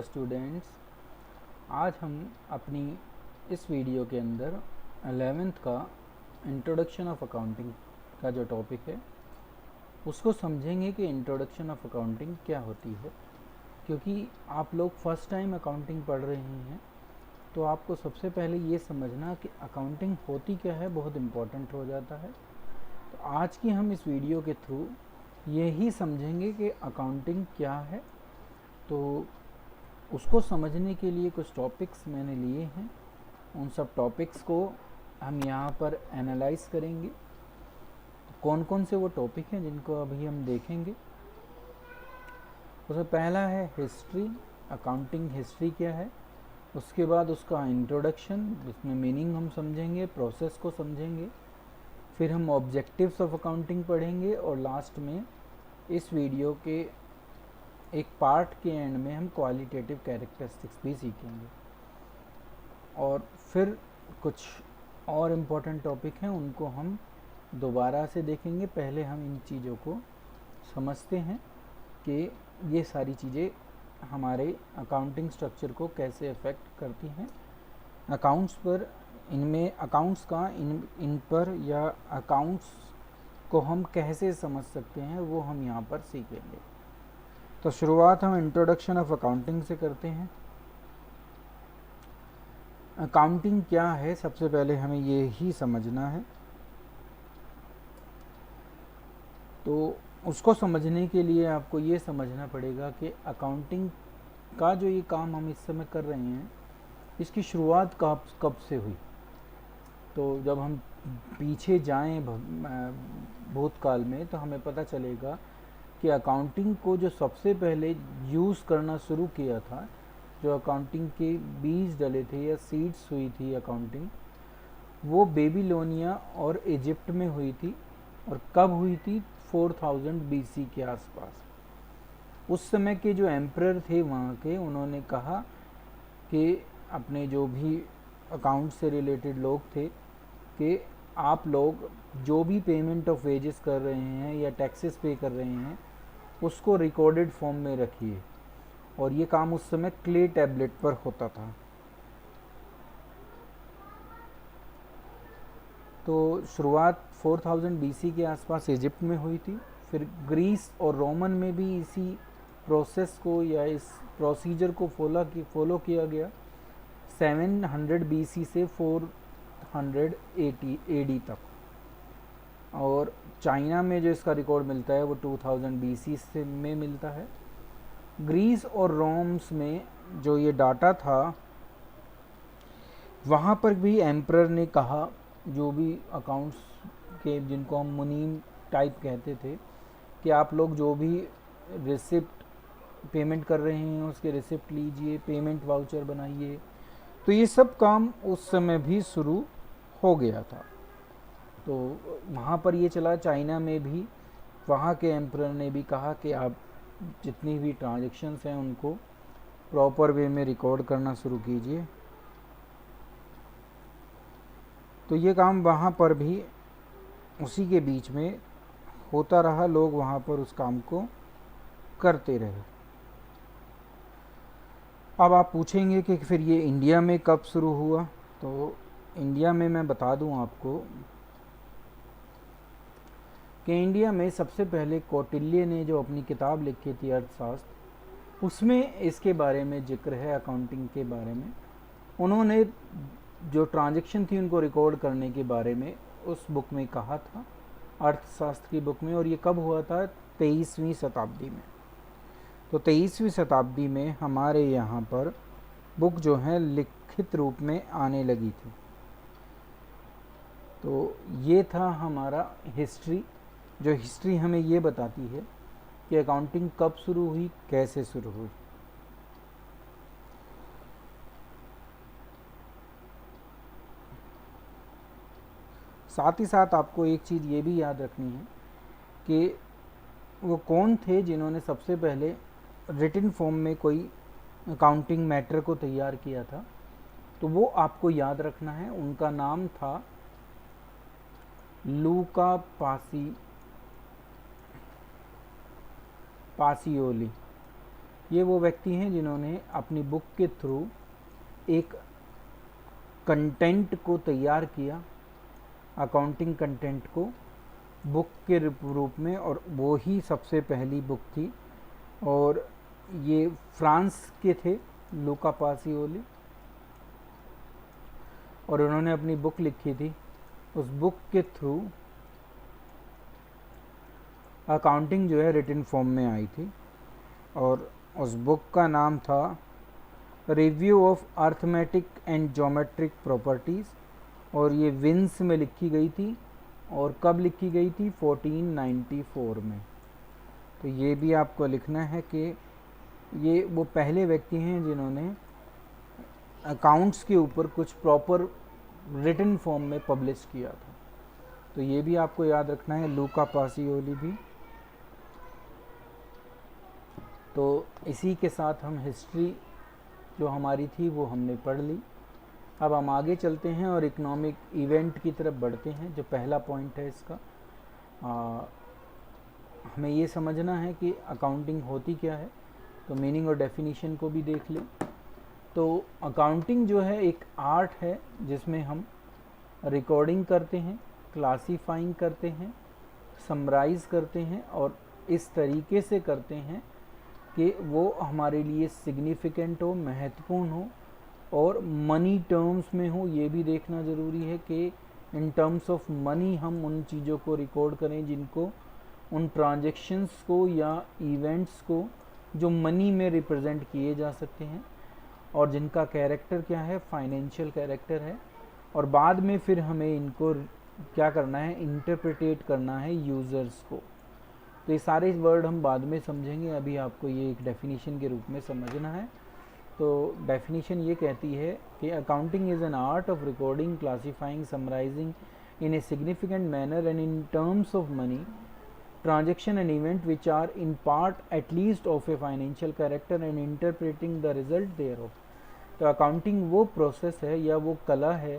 Students, आज हम अपनी इस वीडियो के अंदर 11th का इंट्रोडक्शन ऑफ अकाउंटिंग का जो टॉपिक है उसको समझेंगे कि इंट्रोडक्शन ऑफ अकाउंटिंग क्या होती है। क्योंकि आप लोग फर्स्ट टाइम अकाउंटिंग पढ़ रहे हैं तो आपको सबसे पहले ये समझना कि अकाउंटिंग होती क्या है बहुत इम्पोर्टेंट हो जाता है। तो आज की हम इस वीडियो के थ्रू यही समझेंगे कि अकाउंटिंग क्या है। तो उसको समझने के लिए कुछ टॉपिक्स मैंने लिए हैं, उन सब टॉपिक्स को हम यहाँ पर एनालाइज करेंगे। कौन कौन से वो टॉपिक हैं जिनको अभी हम देखेंगे। उसमें पहला है हिस्ट्री, अकाउंटिंग हिस्ट्री क्या है। उसके बाद उसका इंट्रोडक्शन, उसमें मीनिंग हम समझेंगे, प्रोसेस को समझेंगे। फिर हम ऑब्जेक्टिव्स ऑफ अकाउंटिंग पढ़ेंगे और लास्ट में इस वीडियो के एक पार्ट के एंड में हम क्वालिटेटिव कैरेक्टरिस्टिक्स भी सीखेंगे। और फिर कुछ और इम्पोर्टेंट टॉपिक हैं उनको हम दोबारा से देखेंगे। पहले हम इन चीज़ों को समझते हैं कि ये सारी चीज़ें हमारे अकाउंटिंग स्ट्रक्चर को कैसे अफेक्ट करती हैं। अकाउंट्स पर इनमें अकाउंट्स का इन पर या अकाउंट्स को हम कैसे समझ सकते हैं वो हम यहाँ पर सीखेंगे। तो शुरुआत हम इंट्रोडक्शन ऑफ अकाउंटिंग से करते हैं। अकाउंटिंग क्या है सबसे पहले हमें ये ही समझना है। तो उसको समझने के लिए आपको ये समझना पड़ेगा कि अकाउंटिंग का जो ये काम हम इस समय कर रहे हैं इसकी शुरुआत कब से हुई। तो जब हम पीछे जाएं भूतकाल में तो हमें पता चलेगा कि अकाउंटिंग को जो सबसे पहले यूज़ करना शुरू किया था, जो अकाउंटिंग के बीज डले थे या सीड्स हुई थी अकाउंटिंग, वो बेबीलोनिया और इजिप्ट में हुई थी। और कब हुई थी? 4000 BC के आसपास। उस समय के जो एम्परर थे वहाँ के, उन्होंने कहा कि अपने जो भी अकाउंट से रिलेटेड लोग थे कि आप लोग जो भी पेमेंट ऑफ वेजेस कर रहे हैं या टैक्सेस पे कर रहे हैं उसको रिकॉर्डेड फॉर्म में रखिए। और ये काम उस समय क्ले टैबलेट पर होता था। तो शुरुआत 4000 BC के आसपास इजिप्ट में हुई थी। फिर ग्रीस और रोमन में भी इसी प्रोसेस को या इस प्रोसीजर को फॉलो किया गया 700 BC से 480 AD तक। और चाइना में जो इसका रिकॉर्ड मिलता है वो 2000 BC से में मिलता है। ग्रीस और रोम्स में जो ये डाटा था वहाँ पर भी एम्परर ने कहा, जो भी अकाउंट्स के जिनको हम मुनीम टाइप कहते थे, कि आप लोग जो भी रिसिप्ट पेमेंट कर रहे हैं उसके रिसिप्ट लीजिए, पेमेंट वाउचर बनाइए। तो ये सब काम उस समय भी शुरू हो गया था। तो वहाँ पर ये चला। चाइना में भी वहाँ के एम्परर ने भी कहा कि आप जितनी भी ट्रांजैक्शंस हैं उनको प्रॉपर वे में रिकॉर्ड करना शुरू कीजिए। तो ये काम वहाँ पर भी उसी के बीच में होता रहा, लोग वहाँ पर उस काम को करते रहे। अब आप पूछेंगे कि फिर ये इंडिया में कब शुरू हुआ। तो इंडिया में मैं बता दूं आपको कि इंडिया में सबसे पहले कौटिल्य ने जो अपनी किताब लिखी थी अर्थशास्त्र, उसमें इसके बारे में जिक्र है, अकाउंटिंग के बारे में। उन्होंने जो ट्रांजैक्शन थी उनको रिकॉर्ड करने के बारे में उस बुक में कहा था, अर्थशास्त्र की बुक में। और ये कब हुआ था? 23वीं शताब्दी में। तो 23वीं शताब्दी में हमारे यहाँ पर बुक जो है लिखित रूप में आने लगी थी। तो ये था हमारा हिस्ट्री। जो हिस्ट्री हमें ये बताती है कि अकाउंटिंग कब शुरू हुई, कैसे शुरू हुई। साथ ही साथ आपको एक चीज़ ये भी याद रखनी है कि वो कौन थे जिन्होंने सबसे पहले रिटन फॉर्म में कोई अकाउंटिंग मैटर को तैयार किया था। तो वो आपको याद रखना है। उनका नाम था लूका पासियोली। ये वो व्यक्ति हैं जिन्होंने अपनी बुक के थ्रू एक कंटेंट को तैयार किया, अकाउंटिंग कंटेंट को बुक के रूप में, और वो ही सबसे पहली बुक थी। और ये फ्रांस के थे, लूका पासियोली, और उन्होंने अपनी बुक लिखी थी। उस बुक के थ्रू अकाउंटिंग जो है रिटन फॉर्म में आई थी, और उस बुक का नाम था review of arithmetic and geometric properties, और ये विंस में लिखी गई थी। और कब लिखी गई थी? 1494 में। तो ये भी आपको लिखना है कि ये वो पहले व्यक्ति हैं जिन्होंने अकाउंट्स के ऊपर कुछ प्रॉपर रिटन फॉर्म में पब्लिश किया था। तो ये भी आपको याद रखना है, लूका पासियोली भी। तो इसी के साथ हम हिस्ट्री जो हमारी थी वो हमने पढ़ ली। अब हम आगे चलते हैं और इकोनॉमिक इवेंट की तरफ बढ़ते हैं। जो पहला पॉइंट है इसका, हमें ये समझना है कि अकाउंटिंग होती क्या है। तो मीनिंग और डेफिनेशन को भी देख लें। तो अकाउंटिंग जो है एक आर्ट है जिसमें हम रिकॉर्डिंग करते हैं, क्लासीफाइंग करते हैं, समराइज़ करते हैं, और इस तरीके से करते हैं कि वो हमारे लिए सिग्निफिकेंट हो, महत्वपूर्ण हो, और मनी टर्म्स में हो। ये भी देखना ज़रूरी है कि इन टर्म्स ऑफ मनी हम उन चीज़ों को रिकॉर्ड करें जिनको, उन ट्रांजैक्शंस को या इवेंट्स को जो मनी में रिप्रेजेंट किए जा सकते हैं, और जिनका कैरेक्टर क्या है? फाइनेंशियल कैरेक्टर है। और बाद में फिर हमें इनको क्या करना है? इंटरप्रिटेट करना है यूज़र्स को। तो ये सारे वर्ड हम बाद में समझेंगे, अभी आपको ये एक डेफिनेशन के रूप में समझना है। तो डेफिनेशन ये कहती है कि accounting is an art of recording, classifying, summarising in a significant manner and in terms of money transaction and event which are in part at least of a financial character and interpreting the result thereof। तो accounting वो process है या वो कला है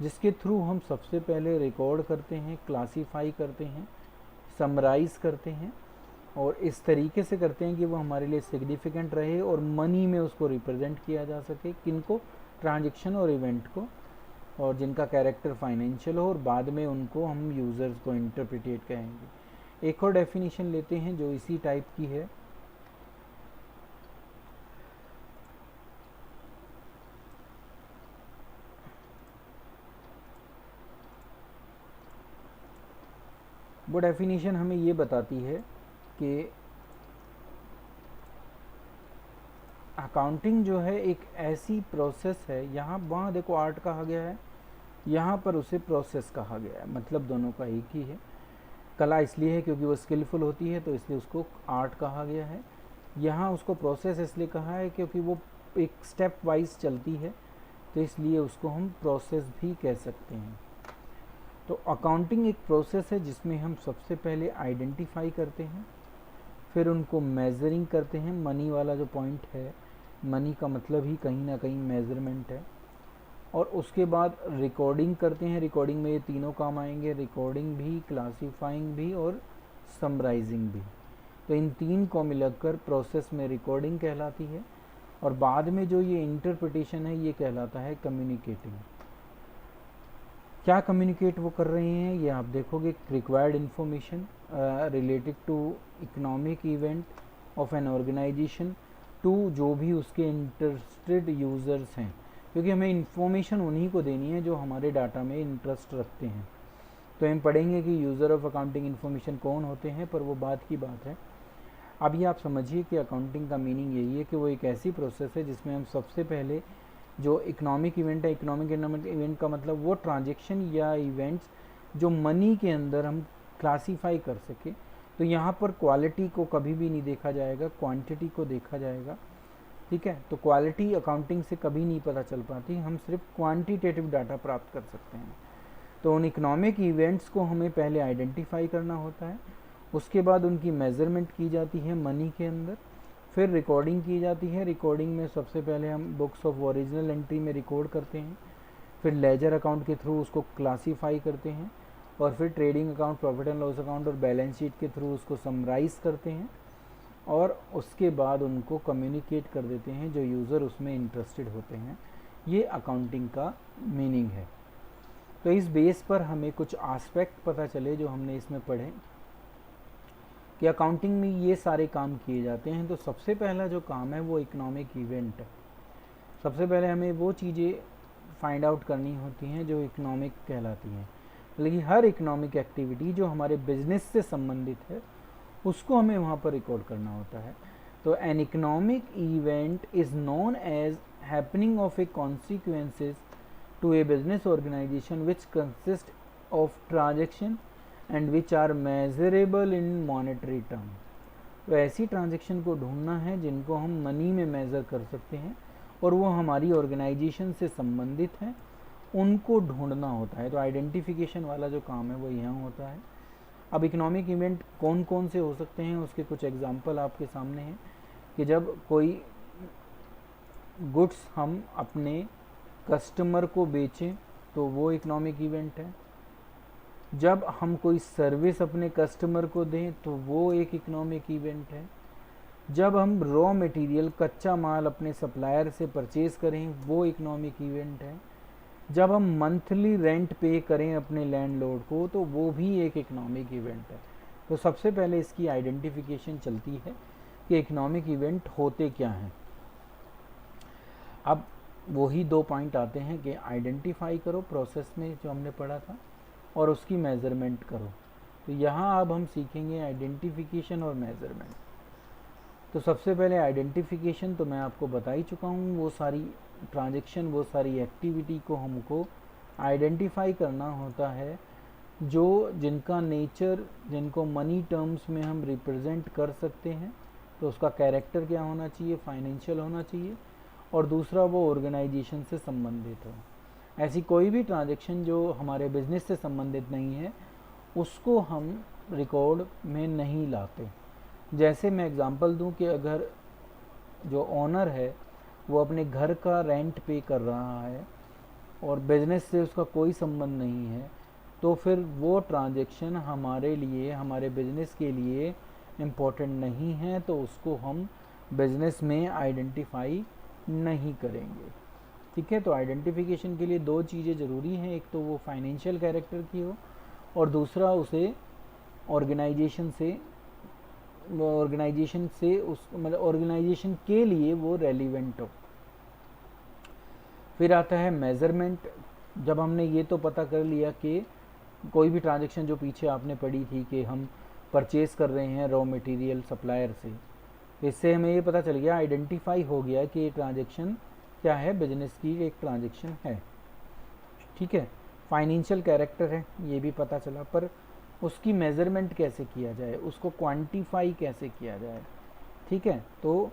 जिसके through हम सबसे पहले रिकॉर्ड करते हैं, क्लासीफाई करते हैं, समराइज़ करते हैं, और इस तरीके से करते हैं कि वो हमारे लिए सिग्निफिकेंट रहे और मनी में उसको रिप्रेजेंट किया जा सके। किनको? ट्रांजैक्शन और इवेंट को, और जिनका कैरेक्टर फाइनेंशियल हो, और बाद में उनको हम यूज़र्स को इंटरप्रिटेट कहेंगे। एक और डेफिनेशन लेते हैं जो इसी टाइप की है। वो डेफिनेशन हमें ये बताती है कि अकाउंटिंग जो है एक ऐसी प्रोसेस है, यहाँ वहाँ देखो आर्ट कहा गया है, यहाँ पर उसे प्रोसेस कहा गया है, मतलब दोनों का एक ही है। कला इसलिए है क्योंकि वो स्किलफुल होती है तो इसलिए उसको आर्ट कहा गया है। यहाँ उसको प्रोसेस इसलिए कहा है क्योंकि वो एक स्टेप वाइज चलती है, तो इसलिए उसको हम प्रोसेस भी कह सकते हैं। तो अकाउंटिंग एक प्रोसेस है जिसमें हम सबसे पहले आइडेंटिफाई करते हैं, फिर उनको मेजरिंग करते हैं। मनी वाला जो पॉइंट है, मनी का मतलब ही कहीं ना कहीं मेजरमेंट है। और उसके बाद रिकॉर्डिंग करते हैं। रिकॉर्डिंग में ये तीनों काम आएंगे, रिकॉर्डिंग भी, क्लासीफाइंग भी और समराइजिंग भी। तो इन तीन को मिलाकर प्रोसेस में रिकॉर्डिंग कहलाती है। और बाद में जो ये इंटरप्रिटेशन है ये कहलाता है कम्युनिकेटिंग। क्या कम्युनिकेट वो कर रहे हैं ये आप देखोगे। Required information related to economic event of an organisation to जो भी उसके इंटरेस्टेड यूज़र्स हैं, क्योंकि हमें इन्फॉर्मेशन उन्हीं को देनी है जो हमारे डाटा में इंटरेस्ट रखते हैं। तो हम पढ़ेंगे कि यूज़र ऑफ अकाउंटिंग इन्फॉर्मेशन कौन होते हैं, पर वो बात की बात है। अभी आप समझिए कि अकाउंटिंग का मीनिंग यही है कि वो एक ऐसी प्रोसेस है जिसमें हम सबसे पहले जो इकोनॉमिक इवेंट है, इकोनॉमिक इवेंट का मतलब वो ट्रांजैक्शन या इवेंट्स जो मनी के अंदर हम क्लासीफाई कर सके। तो यहाँ पर क्वालिटी को कभी भी नहीं देखा जाएगा, क्वांटिटी को देखा जाएगा। ठीक है, तो क्वालिटी अकाउंटिंग से कभी नहीं पता चल पाती, हम सिर्फ क्वांटिटेटिव डाटा प्राप्त कर सकते हैं। तो उन इकोनॉमिक इवेंट्स को हमें पहले आइडेंटिफाई करना होता है, उसके बाद उनकी मेज़रमेंट की जाती है मनी के अंदर, फिर रिकॉर्डिंग की जाती है। रिकॉर्डिंग में सबसे पहले हम बुक्स ऑफ ओरिजिनल एंट्री में रिकॉर्ड करते हैं, फिर लेजर अकाउंट के थ्रू उसको क्लासीफाई करते हैं, और फिर trading account, profit and loss account और बैलेंस शीट के थ्रू उसको समराइज़ करते हैं। और उसके बाद उनको कम्युनिकेट कर देते हैं जो यूज़र उसमें इंटरेस्टेड होते हैं। ये अकाउंटिंग का मीनिंग है। तो इस बेस पर हमें कुछ एस्पेक्ट पता चले जो हमने इसमें पढ़े कि अकाउंटिंग में ये सारे काम किए जाते हैं। तो सबसे पहला जो काम है वो इकोनॉमिक इवेंट है। सबसे पहले हमें वो चीज़ें फाइंड आउट करनी होती हैं जो इकोनॉमिक कहलाती हैं। लेकिन हर इकोनॉमिक एक्टिविटी जो हमारे बिजनेस से संबंधित है उसको हमें वहाँ पर रिकॉर्ड करना होता है। तो an economic event is known as happening of a consequences to a business organisation which consist of transaction and which are measurable in monetary term. तो ऐसी ट्रांजेक्शन को ढूंढना है जिनको हम मनी में मेज़र कर सकते हैं और वो हमारी ऑर्गेनाइजेशन से संबंधित हैं, उनको ढूंढना होता है। तो आइडेंटिफिकेशन वाला जो काम है वो यहाँ होता है। अब इकोनॉमिक इवेंट कौन कौन से हो सकते हैं उसके कुछ एग्जांपल आपके सामने हैं कि जब कोई गुड्स हम अपने कस्टमर को बेचें तो वो इकोनॉमिक इवेंट है। जब हम कोई सर्विस अपने कस्टमर को दें तो वो एक इकोनॉमिक इवेंट है। जब हम रॉ मटेरियल कच्चा माल अपने सप्लायर से परचेज करें वो इकोनॉमिक इवेंट है। जब हम मंथली रेंट पे करें अपने लैंडलॉर्ड को तो वो भी एक इकोनॉमिक इवेंट है। तो सबसे पहले इसकी आइडेंटिफिकेशन चलती है कि इकोनॉमिक इवेंट होते क्या हैं। अब वही 2 पॉइंट आते हैं कि आइडेंटिफाई करो प्रोसेस में जो हमने पढ़ा था और उसकी मेज़रमेंट करो। तो यहाँ अब हम सीखेंगे आइडेंटिफिकेशन और मेज़रमेंट। तो सबसे पहले आइडेंटिफिकेशन तो मैं आपको बता ही चुका हूँ, वो सारी ट्रांजैक्शन वो सारी एक्टिविटी को हमको आइडेंटिफाई करना होता है जो जिनका नेचर जिनको मनी टर्म्स में हम रिप्रेजेंट कर सकते हैं। तो उसका कैरेक्टर क्या होना चाहिए, फाइनेंशियल होना चाहिए, और दूसरा वो ऑर्गेनाइजेशन से संबंधित हो। ऐसी कोई भी ट्रांजैक्शन जो हमारे बिजनेस से संबंधित नहीं है उसको हम रिकॉर्ड में नहीं लाते। जैसे मैं एग्जांपल दूं कि अगर जो ओनर है वो अपने घर का रेंट पे कर रहा है और बिजनेस से उसका कोई संबंध नहीं है तो फिर वो ट्रांजैक्शन हमारे लिए हमारे बिजनेस के लिए इम्पोर्टेंट नहीं है, तो उसको हम बिजनेस में आइडेंटिफाई नहीं करेंगे। ठीक है। तो आइडेंटिफिकेशन के लिए 2 चीज़ें ज़रूरी हैं, एक तो वो फाइनेंशियल कैरेक्टर की हो और दूसरा उसे ऑर्गेनाइजेशन से उस मतलब ऑर्गेनाइजेशन के लिए वो रेलिवेंट हो। फिर आता है मेज़रमेंट। जब हमने ये तो पता कर लिया कि कोई भी ट्रांजैक्शन जो पीछे आपने पढ़ी थी कि हम परचेज़ कर रहे हैं रॉ मटेरियल सप्लायर से, इससे हमें ये पता चल गया, आइडेंटिफाई हो गया कि ये ट्रांजैक्शन क्या है, बिजनेस की एक ट्रांजैक्शन है। ठीक है। फाइनेंशियल कैरेक्टर है ये भी पता चला, पर उसकी मेज़रमेंट कैसे किया जाए, उसको क्वांटिफाई कैसे किया जाए। ठीक है। तो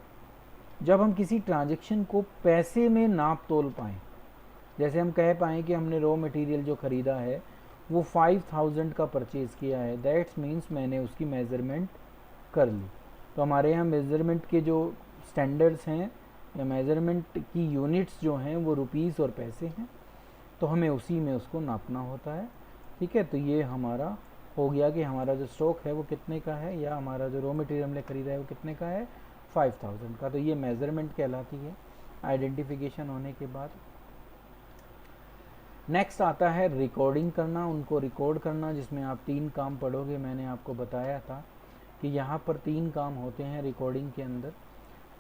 जब हम किसी ट्रांजैक्शन को पैसे में नाप तोल पाएँ, जैसे हम कह पाएँ कि हमने रॉ मटेरियल जो ख़रीदा है वो 5000 का परचेज़ किया है, दैट्स मीन्स मैंने उसकी मेज़रमेंट कर ली। तो हमारे यहाँ मेज़रमेंट के जो स्टैंडर्ड्स हैं या मेज़रमेंट की यूनिट्स जो हैं वो रुपीस और पैसे हैं, तो हमें उसी में उसको नापना होता है। ठीक है। तो ये हमारा हो गया कि हमारा जो स्टॉक है वो कितने का है या हमारा जो रॉ मटेरियल हमने ख़रीदा है वो कितने का है, 5000 का। तो ये मेज़रमेंट कहलाती है आइडेंटिफिकेशन होने के बाद। नेक्स्ट आता है रिकॉर्डिंग करना, उनको रिकॉर्ड करना, जिसमें आप 3 काम पढ़ोगे। मैंने आपको बताया था कि यहाँ पर 3 काम होते हैं रिकॉर्डिंग के अंदर,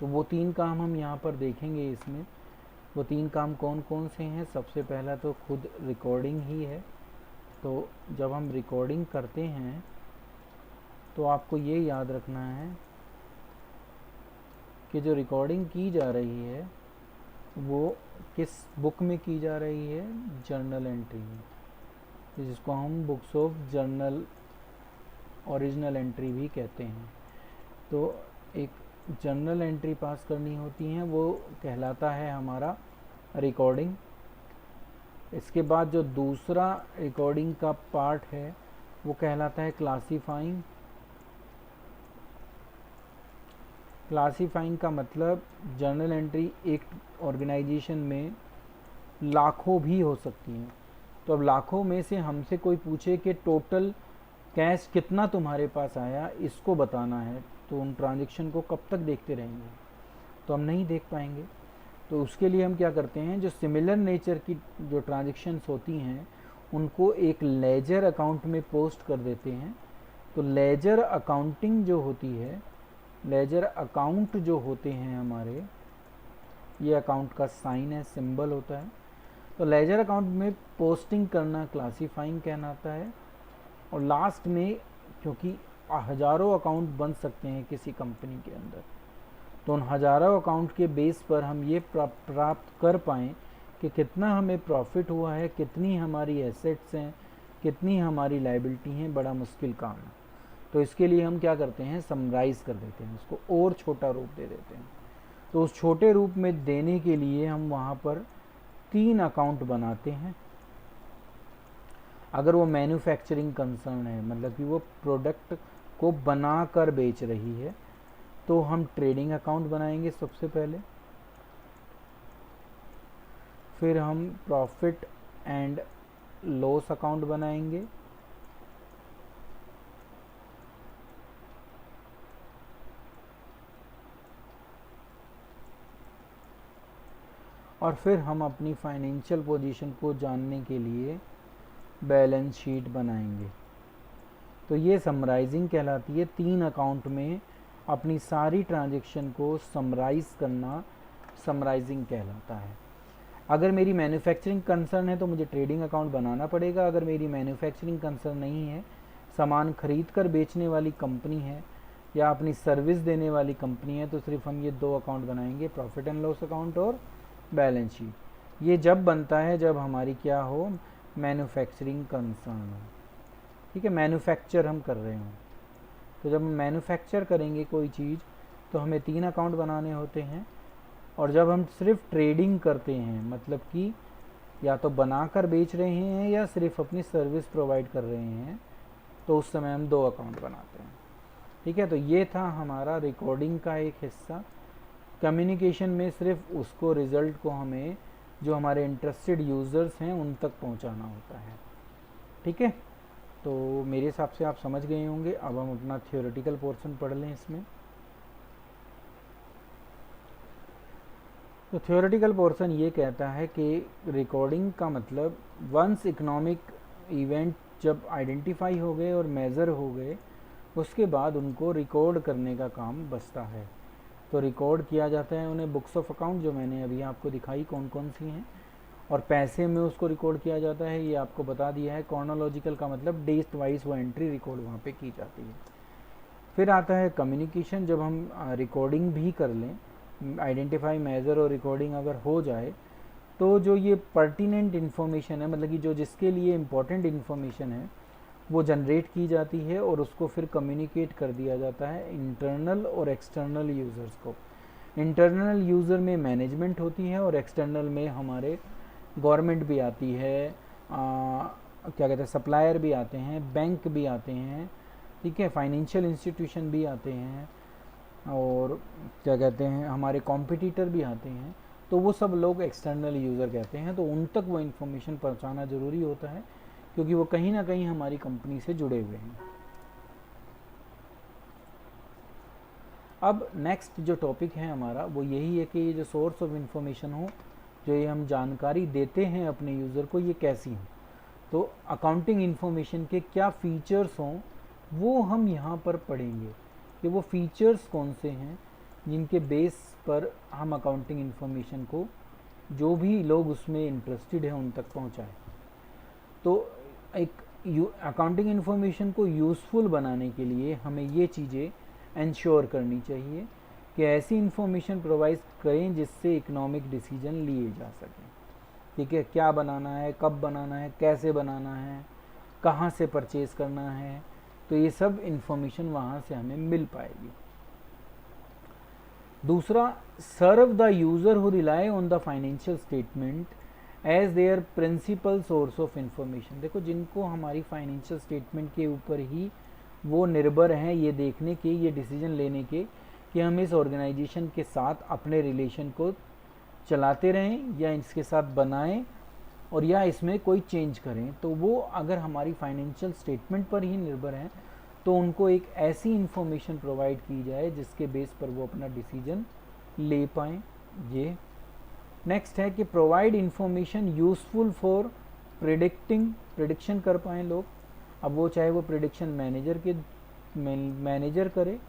तो वो 3 काम हम यहाँ पर देखेंगे। इसमें वो 3 काम कौन कौन से हैं। सबसे पहला तो खुद रिकॉर्डिंग ही है। तो जब हम रिकॉर्डिंग करते हैं तो आपको ये याद रखना है कि जो रिकॉर्डिंग की जा रही है वो किस बुक में की जा रही है, जर्नल एंट्री में, जिसको हम books of journal original entry भी कहते हैं। तो एक जर्नल एंट्री पास करनी होती है, वो कहलाता है हमारा रिकॉर्डिंग। इसके बाद जो दूसरा रिकॉर्डिंग का पार्ट है वो कहलाता है क्लासीफाइंग। क्लासीफाइंग का मतलब जर्नल एंट्री एक ऑर्गेनाइजेशन में लाखों भी हो सकती हैं। तो अब लाखों में से हमसे कोई पूछे कि टोटल कैश कितना तुम्हारे पास आया, इसको बताना है, तो उन ट्रांजेक्शन को कब तक देखते रहेंगे, तो हम नहीं देख पाएंगे। तो उसके लिए हम क्या करते हैं, जो सिमिलर नेचर की जो ट्रांजेक्शन्स होती हैं उनको एक लेजर अकाउंट में पोस्ट कर देते हैं। तो लेजर अकाउंटिंग जो होती है, लेजर अकाउंट जो होते हैं हमारे, ये अकाउंट का साइन है, सिंबल होता है। तो लेजर अकाउंट में पोस्टिंग करना क्लासीफाइंग कहलाता है। और लास्ट में, क्योंकि हज़ारों अकाउंट बन सकते हैं किसी कंपनी के अंदर, तो उन हज़ारों अकाउंट के बेस पर हम ये प्राप्त कर पाएँ कि कितना हमें प्रॉफिट हुआ है, कितनी हमारी एसेट्स हैं, कितनी हमारी लायबिलिटी हैं, बड़ा मुश्किल काम है। तो इसके लिए हम क्या करते हैं, समराइज़ कर देते हैं, उसको और छोटा रूप दे देते हैं। तो उस छोटे रूप में देने के लिए हम वहाँ पर 3 अकाउंट बनाते हैं। अगर वो मैन्युफैक्चरिंग कंसर्न है, मतलब कि वो प्रोडक्ट को बना कर बेच रही है, तो हम ट्रेडिंग अकाउंट बनाएंगे सबसे पहले। फिर हम प्रॉफिट एंड लॉस अकाउंट बनाएंगे। और फिर हम अपनी फाइनेंशियल पोजीशन को जानने के लिए बैलेंस शीट बनाएंगे। तो ये समराइजिंग कहलाती है। 3 अकाउंट में अपनी सारी ट्रांजैक्शन को समराइज़ करना समराइजिंग कहलाता है। अगर मेरी मैन्युफैक्चरिंग कंसर्न है तो मुझे ट्रेडिंग अकाउंट बनाना पड़ेगा। अगर मेरी मैन्युफैक्चरिंग कंसर्न नहीं है, सामान खरीद कर बेचने वाली कंपनी है या अपनी सर्विस देने वाली कंपनी है, तो सिर्फ हम ये 2 अकाउंट बनाएंगे, प्रॉफिट एंड लॉस अकाउंट और बैलेंस शीट। ये जब बनता है जब हमारी क्या हो, मैन्युफैक्चरिंग कंसर्न हो। ठीक है, मैन्युफैक्चर हम कर रहे हों। तो जब हम मैन्युफैक्चर करेंगे कोई चीज़ तो हमें 3 अकाउंट बनाने होते हैं। और जब हम सिर्फ ट्रेडिंग करते हैं, मतलब कि या तो बनाकर बेच रहे हैं या सिर्फ अपनी सर्विस प्रोवाइड कर रहे हैं, तो उस समय हम 2 अकाउंट बनाते हैं। ठीक है, तो ये था हमारा रिकॉर्डिंग का एक हिस्सा। कम्युनिकेशन में सिर्फ उसको रिज़ल्ट को हमें जो हमारे इंटरेस्टेड यूज़र्स हैं उन तक पहुंचाना होता है। ठीक है, तो मेरे हिसाब से आप समझ गए होंगे। अब हम अपना थियोरेटिकल पोर्शन पढ़ लें इसमें। तो थियोरेटिकल पोर्शन ये कहता है कि रिकॉर्डिंग का मतलब वंस इकोनॉमिक इवेंट जब आइडेंटिफाई हो गए और मेज़र हो गए, उसके बाद उनको रिकॉर्ड करने का काम बचता है। तो रिकॉर्ड किया जाता है उन्हें बुक्स ऑफ अकाउंट, जो मैंने अभी आपको दिखाई कौन कौन सी हैं, और पैसे में उसको रिकॉर्ड किया जाता है, ये आपको बता दिया है। कॉर्नोलॉजिकल का मतलब डेट वाइज वो एंट्री रिकॉर्ड वहाँ पे की जाती है। फिर आता है कम्युनिकेशन। जब हम रिकॉर्डिंग भी कर लें, आइडेंटिफाई, मेजर और रिकॉर्डिंग अगर हो जाए, तो जो ये पर्टिनेंट इन्फॉर्मेशन है, मतलब कि जो जिसके लिए इम्पोर्टेंट इन्फॉर्मेशन है, वो जनरेट की जाती है और उसको फिर कम्युनिकेट कर दिया जाता है इंटरनल और एक्सटर्नल यूज़र्स को। इंटरनल यूज़र में मैनेजमेंट होती है और एक्सटर्नल में हमारे गवर्नमेंट भी आती है, क्या कहते हैं, सप्लायर भी आते हैं, बैंक भी आते हैं, ठीक है, फाइनेंशियल इंस्टीट्यूशन भी आते हैं, और क्या कहते हैं, हमारे कॉम्पिटिटर भी आते हैं। तो वो सब लोग एक्सटर्नल यूज़र कहते हैं। तो उन तक वो इन्फॉर्मेशन पहुंचाना ज़रूरी होता है, क्योंकि वो कहीं ना कहीं हमारी कंपनी से जुड़े हुए हैं। अब नेक्स्ट जो टॉपिक है हमारा वो यही है कि ये जो सोर्स ऑफ इन्फॉर्मेशन हो, जो ये हम जानकारी देते हैं अपने यूज़र को, ये कैसी हो। तो अकाउंटिंग इन्फॉर्मेशन के क्या फ़ीचर्स हों वो हम यहाँ पर पढ़ेंगे कि वो फीचर्स कौन से हैं जिनके बेस पर हम अकाउंटिंग इन्फॉर्मेशन को, जो भी लोग उसमें इंटरेस्टेड हैं, उन तक पहुँचाएँ। तो एक अकाउंटिंग इन्फॉर्मेशन को यूज़फुल बनाने के लिए हमें ये चीज़ें इंश्योर करनी चाहिए कि ऐसी इन्फॉर्मेशन प्रोवाइड करें जिससे इकोनॉमिक डिसीजन लिए जा सकें। ठीक है, क्या बनाना है, कब बनाना है, कैसे बनाना है, कहाँ से परचेज़ करना है, तो ये सब इन्फॉर्मेशन वहाँ से हमें मिल पाएगी। दूसरा, serve the user who rely on the financial statement as their principal source of information. देखो, जिनको हमारी फाइनेंशियल स्टेटमेंट के ऊपर ही वो निर्भर हैं ये देखने के, ये डिसीजन लेने के कि हम इस ऑर्गेनाइजेशन के साथ अपने रिलेशन को चलाते रहें या इसके साथ बनाएं और या इसमें कोई चेंज करें, तो वो अगर हमारी फाइनेंशियल स्टेटमेंट पर ही निर्भर हैं तो उनको एक ऐसी इंफॉर्मेशन प्रोवाइड की जाए जिसके बेस पर वो अपना डिसीजन ले पाएँ। ये नेक्स्ट है कि provide information useful for prediction कर पाएँ लोग। अब वो चाहे वो प्रिडिक्शन मैनेजर करे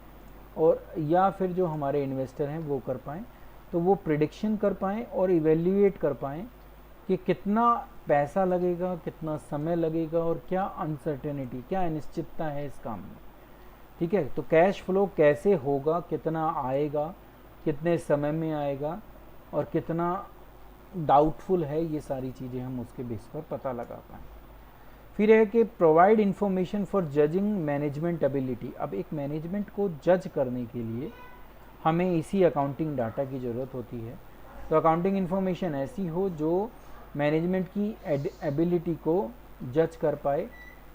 और या फिर जो हमारे इन्वेस्टर हैं वो कर पाएँ, तो वो प्रिडिक्शन कर पाएँ और इवेल्युएट कर पाएँ कि कितना पैसा लगेगा, कितना समय लगेगा और क्या अनसर्टेनिटी, क्या अनिश्चितता है इस काम में। ठीक है, तो कैश फ्लो कैसे होगा, कितना आएगा, कितने समय में आएगा और कितना डाउटफुल है, ये सारी चीज़ें हम उसके बेस पर पता लगा पाएँ। फिर है कि provide information for judging management ability. अब एक मैनेजमेंट को जज करने के लिए हमें इसी अकाउंटिंग डाटा की ज़रूरत होती है। तो अकाउंटिंग इन्फॉर्मेशन ऐसी हो जो मैनेजमेंट की एबिलिटी को जज कर पाए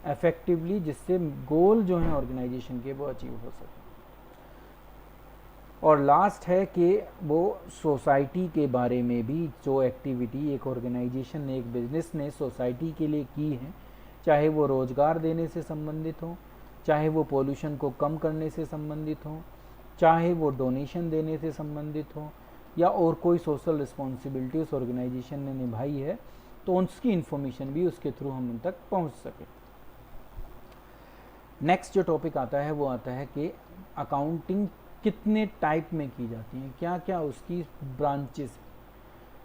इफेक्टिवली, जिससे गोल जो हैं ऑर्गेनाइजेशन के वो अचीव हो सके। और लास्ट है कि वो सोसाइटी के बारे में भी जो एक्टिविटी एक ऑर्गेनाइजेशन ने, एक बिजनेस ने सोसाइटी के लिए की है, चाहे वो रोज़गार देने से संबंधित हो, चाहे वो पोल्यूशन को कम करने से संबंधित हो, चाहे वो डोनेशन देने से संबंधित हो, या और कोई सोशल रिस्पॉन्सिबिलिटी उस ऑर्गेनाइजेशन ने निभाई है, तो उसकी इन्फॉर्मेशन भी उसके थ्रू हम उन तक पहुंच सके। नेक्स्ट जो टॉपिक आता है वो आता है कि अकाउंटिंग कितने टाइप में की जाती है, क्या क्या उसकी ब्रांचेस।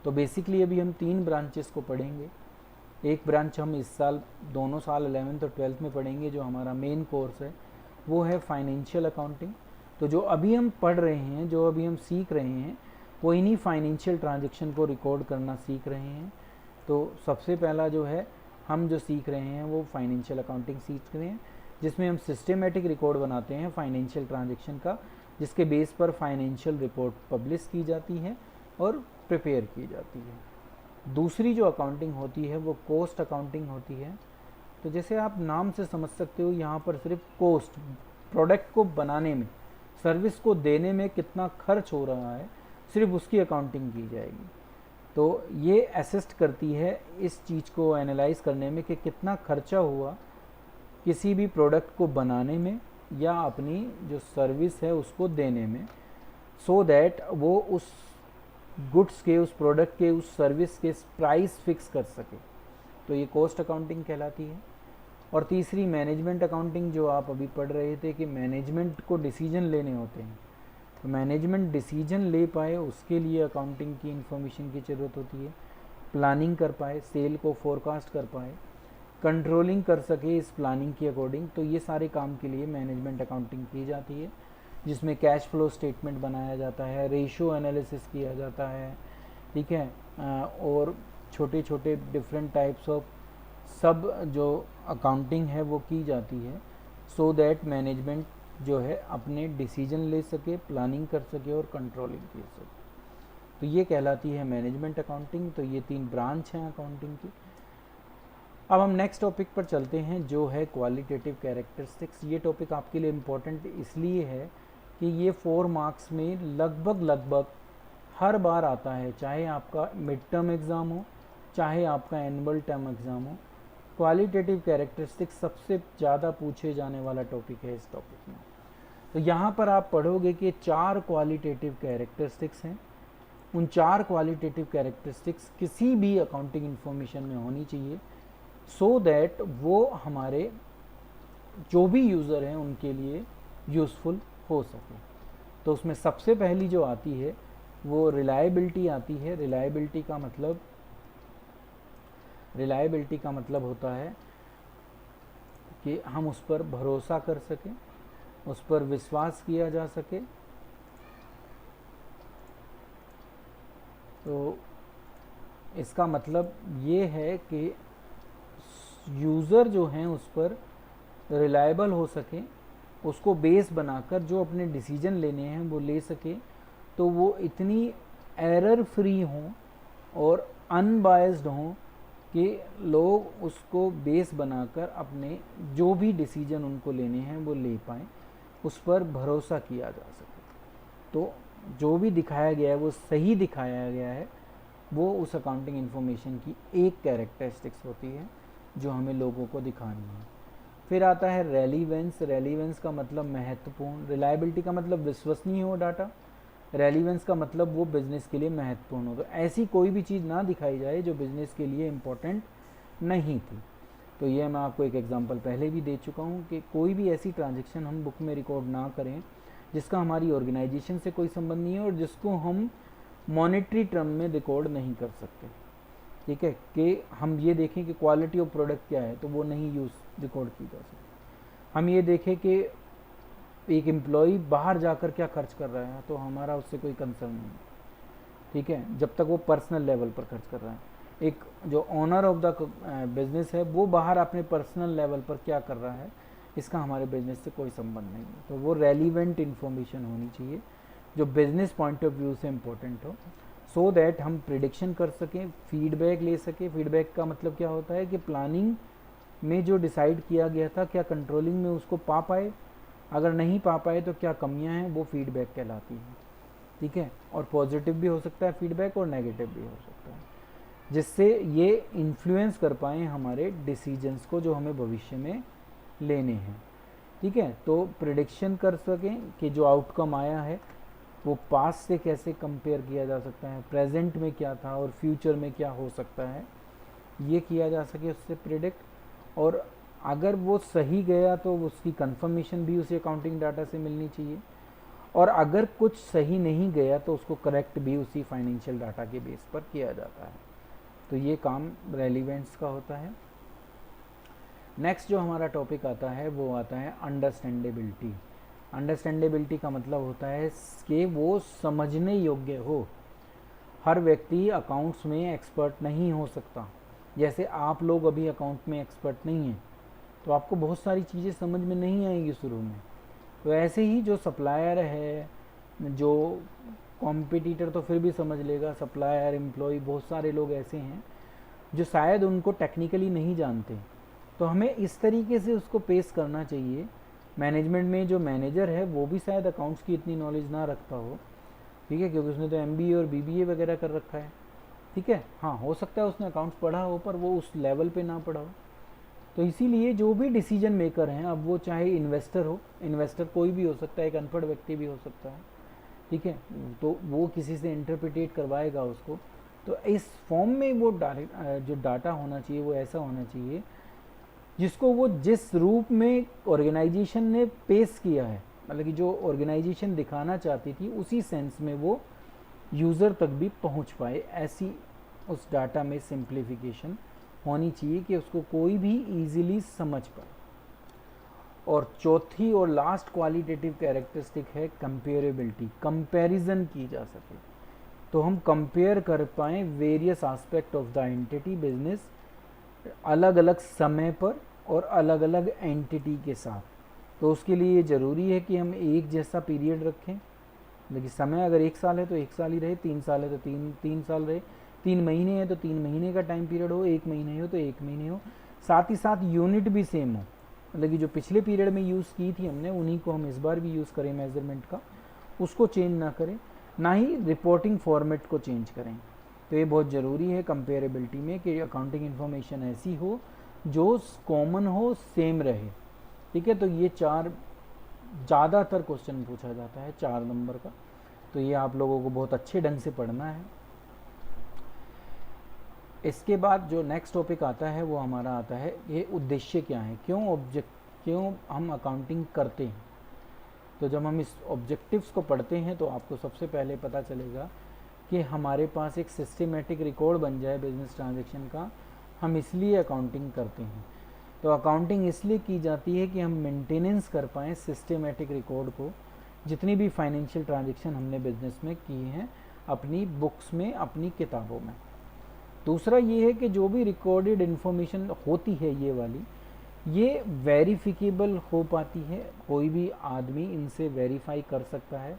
तो बेसिकली अभी हम 3 ब्रांचेस को पढ़ेंगे। एक ब्रांच हम इस साल, दोनों साल 11th और 12th में पढ़ेंगे, जो हमारा मेन कोर्स है वो है फाइनेंशियल अकाउंटिंग। तो जो अभी हम पढ़ रहे हैं, जो अभी हम सीख रहे हैं, वो इन्हीं फाइनेंशियल ट्रांजैक्शन को रिकॉर्ड करना सीख रहे हैं। तो सबसे पहला जो है हम जो सीख रहे हैं वो फाइनेंशियल अकाउंटिंग सीख रहे हैं, जिसमें हम सिस्टमेटिक रिकॉर्ड बनाते हैं फाइनेंशियल ट्रांजैक्शन का, जिसके बेस पर फाइनेंशियल रिपोर्ट पब्लिश की जाती है और प्रिपेयर की जाती है। दूसरी जो अकाउंटिंग होती है वो कॉस्ट अकाउंटिंग होती है। तो जैसे आप नाम से समझ सकते हो, यहाँ पर सिर्फ कॉस्ट, प्रोडक्ट को बनाने में, सर्विस को देने में कितना खर्च हो रहा है, सिर्फ उसकी अकाउंटिंग की जाएगी। तो ये असिस्ट करती है इस चीज़ को एनालाइज करने में कि कितना खर्चा हुआ किसी भी प्रोडक्ट को बनाने में या अपनी जो सर्विस है उसको देने में, सो दैट वो उस गुड्स के, उस प्रोडक्ट के, उस सर्विस के प्राइस फिक्स कर सके। तो ये कॉस्ट अकाउंटिंग कहलाती है। और तीसरी मैनेजमेंट अकाउंटिंग, जो आप अभी पढ़ रहे थे कि मैनेजमेंट को डिसीजन लेने होते हैं, तो मैनेजमेंट डिसीजन ले पाए उसके लिए अकाउंटिंग की इंफॉर्मेशन की ज़रूरत होती है। प्लानिंग कर पाए, सेल को फोरकास्ट कर पाए, कंट्रोलिंग कर सके इस प्लानिंग के अकॉर्डिंग, तो ये सारे काम के लिए मैनेजमेंट अकाउंटिंग की जाती है, जिसमें कैश फ्लो स्टेटमेंट बनाया जाता है, रेशियो एनालिसिस किया जाता है, ठीक है, और छोटे छोटे डिफरेंट टाइप्स ऑफ सब जो अकाउंटिंग है वो की जाती है, सो दैट मैनेजमेंट जो है अपने डिसीजन ले सके, प्लानिंग कर सके और कंट्रोलिंग कर सके। तो ये कहलाती है मैनेजमेंट अकाउंटिंग। तो ये 3 ब्रांच हैं अकाउंटिंग की। अब हम नेक्स्ट टॉपिक पर चलते हैं, जो है क्वालिटेटिव कैरेक्टरिस्टिक्स। ये टॉपिक आपके लिए इम्पोर्टेंट इसलिए है कि ये 4 मार्क्स में लगभग हर बार आता है, चाहे आपका मिड टर्म एग्ज़ाम हो, चाहे आपका एनुअल टर्म एग्ज़ाम हो। क्वालिटेटिव कैरेक्टरिस्टिक्स सबसे ज़्यादा पूछे जाने वाला टॉपिक है इस टॉपिक में। तो यहाँ पर आप पढ़ोगे कि 4 क्वालिटेटिव कैरेक्टरिस्टिक्स हैं। उन 4 क्वालिटेटिव कैरेक्टरिस्टिक्स किसी भी अकाउंटिंग इन्फॉर्मेशन में होनी चाहिए, सो दैट वो हमारे जो भी यूज़र हैं उनके लिए यूज़फुल हो सके। तो उसमें सबसे पहली जो आती है वो रिलायबिलिटी आती है। रिलायबिलिटी का मतलब होता है कि हम उस पर भरोसा कर सकें, उस पर विश्वास किया जा सके। तो इसका मतलब ये है कि यूज़र जो हैं उस पर रिलायबल हो सके, उसको बेस बनाकर जो अपने डिसीजन लेने हैं वो ले सके, तो वो इतनी एरर फ्री हों और अनबायस्ड हों कि लोग उसको बेस बनाकर अपने जो भी डिसीजन उनको लेने हैं वो ले पाएँ, उस पर भरोसा किया जा सके। तो जो भी दिखाया गया है वो सही दिखाया गया है, वो उस अकाउंटिंग इन्फॉर्मेशन की एक कैरेक्टरिस्टिक्स होती है जो हमें लोगों को दिखानी है। फिर आता है रेलिवेंस। रेलिवेंस का मतलब महत्वपूर्ण, रिलायबिलिटी का मतलब विश्वसनीय हो डाटा, रेलिवेंस का मतलब वो बिजनेस के लिए महत्वपूर्ण हो। तो ऐसी कोई भी चीज़ ना दिखाई जाए जो बिजनेस के लिए इम्पोर्टेंट नहीं थी। तो ये मैं आपको एक एग्जांपल पहले भी दे चुका हूँ कि कोई भी ऐसी ट्रांजैक्शन हम बुक में रिकॉर्ड ना करें जिसका हमारी ऑर्गेनाइजेशन से कोई संबंध नहीं है और जिसको हम मॉनेटरी टर्म में रिकॉर्ड नहीं कर सकते। ठीक है, कि हम ये देखें कि क्वालिटी ऑफ प्रोडक्ट क्या है, तो वो नहीं यूज़ रिकॉर्ड की जा सकती। हम ये देखें कि एक एम्प्लॉई बाहर जाकर क्या खर्च कर रहा है, तो हमारा उससे कोई कंसर्न नहीं। ठीक है, जब तक वो पर्सनल लेवल पर खर्च कर रहा है। एक जो ओनर ऑफ द बिजनेस है वो बाहर अपने पर्सनल लेवल पर क्या कर रहा है, इसका हमारे बिजनेस से कोई संबंध नहीं है। तो वो रेलिवेंट इन्फॉर्मेशन होनी चाहिए जो बिजनेस पॉइंट ऑफ व्यू से इम्पोर्टेंट हो, सो दैट हम प्रिडिक्शन कर सकें, फीडबैक ले सकें। फीडबैक का मतलब क्या होता है कि प्लानिंग में जो डिसाइड किया गया था क्या कंट्रोलिंग में उसको पा पाए, अगर नहीं पा पाए तो क्या कमियां हैं, वो फीडबैक कहलाती है। ठीक है, और पॉजिटिव भी हो सकता है फीडबैक और नेगेटिव भी हो सकता है, जिससे ये इन्फ्लुएंस कर पाएँ हमारे डिसीजंस को जो हमें भविष्य में लेने हैं। ठीक है, तो प्रिडिक्शन कर सकें कि जो आउटकम आया है वो पास से कैसे कंपेयर किया जा सकता है, प्रेजेंट में क्या था और फ्यूचर में क्या हो सकता है, ये किया जा सके उससे प्रिडिक्ट। और अगर वो सही गया तो उसकी कंफर्मेशन भी उसी अकाउंटिंग डाटा से मिलनी चाहिए, और अगर कुछ सही नहीं गया तो उसको करेक्ट भी उसी फाइनेंशियल डाटा के बेस पर किया जाता है। तो ये काम रेलिवेंस का होता है। नेक्स्ट जो हमारा टॉपिक आता है वो आता है अंडरस्टैंडेबिलिटी। अंडरस्टैंडेबिलिटी का मतलब होता है कि वो समझने योग्य हो। हर व्यक्ति अकाउंट्स में एक्सपर्ट नहीं हो सकता। जैसे आप लोग अभी अकाउंट में एक्सपर्ट नहीं हैं तो आपको बहुत सारी चीज़ें समझ में नहीं आएंगी शुरू में। तो ऐसे ही जो सप्लायर है, जो कॉम्पिटिटर तो फिर भी समझ लेगा, सप्लायर, एम्प्लॉय, बहुत सारे लोग ऐसे हैं जो शायद उनको टेक्निकली नहीं जानते। तो हमें इस तरीके से उसको पेश करना चाहिए। मैनेजमेंट में जो मैनेजर है वो भी शायद अकाउंट्स की इतनी नॉलेज ना रखता हो, ठीक है, क्योंकि उसने तो MBA और BBA वगैरह कर रखा है। ठीक है, हाँ, हो सकता है उसने अकाउंट्स पढ़ा हो पर वो उस लेवल पे ना पढ़ा हो। तो इसीलिए जो भी डिसीजन मेकर हैं, अब वो चाहे इन्वेस्टर हो, इन्वेस्टर कोई भी हो सकता है, एक अनपढ़ व्यक्ति भी हो सकता है। ठीक है, तो वो किसी से इंटरप्रिटेट करवाएगा उसको। तो इस फॉर्म में वो जो डाटा होना चाहिए वो ऐसा होना चाहिए जिसको वो जिस रूप में ऑर्गेनाइजेशन ने पेश किया है, मतलब कि जो ऑर्गेनाइजेशन दिखाना चाहती थी उसी सेंस में वो यूज़र तक भी पहुंच पाए। ऐसी उस डाटा में सिंप्लीफिकेशन होनी चाहिए कि उसको कोई भी इजीली समझ पाए। और चौथी और लास्ट क्वालिटेटिव कैरेक्टरिस्टिक है कंपेरेबिलिटी, कंपैरिजन की जा सके। तो हम कंपेयर कर पाएँ various aspect of the entity business अलग अलग समय पर और अलग अलग एंटिटी के साथ। तो उसके लिए ये ज़रूरी है कि हम एक जैसा पीरियड रखें, लेकिन समय अगर 1 साल है तो 1 साल ही रहे, 3 साल है तो 3 साल रहे, 3 महीने है तो 3 महीने का टाइम पीरियड हो, 1 महीने हो तो 1 महीने हो। साथ ही साथ यूनिट भी सेम हो, मतलब कि जो पिछले पीरियड में यूज़ की थी हमने उन्हीं को हम इस बार भी यूज़ करें मेजरमेंट का, उसको चेंज ना करें, ना ही रिपोर्टिंग फॉर्मेट को चेंज करें। तो ये बहुत ज़रूरी है कंपेरेबिलिटी में कि अकाउंटिंग इन्फॉर्मेशन ऐसी हो जो कॉमन हो, सेम रहे। ठीक है, तो ये 4 ज़्यादातर क्वेश्चन पूछा जाता है 4 नंबर का, तो ये आप लोगों को बहुत अच्छे ढंग से पढ़ना है। इसके बाद जो नेक्स्ट टॉपिक आता है वो हमारा आता है ये उद्देश्य क्या है, क्यों हम अकाउंटिंग करते हैं। तो जब हम इस ऑब्जेक्टिव्स को पढ़ते हैं तो आपको सबसे पहले पता चलेगा कि हमारे पास एक सिस्टमेटिक रिकॉर्ड बन जाए बिजनेस ट्रांजैक्शन का, हम इसलिए अकाउंटिंग करते हैं। तो अकाउंटिंग इसलिए की जाती है कि हम मेंटेनेंस कर पाएँ सिस्टमेटिक रिकॉर्ड को, जितनी भी फाइनेंशियल ट्रांजैक्शन हमने बिजनेस में की हैं अपनी बुक्स में, अपनी किताबों में। दूसरा ये है कि जो भी रिकॉर्डेड इन्फॉर्मेशन होती है ये वाली, ये वेरीफिकेबल हो पाती है, कोई भी आदमी इनसे वेरीफाई कर सकता है।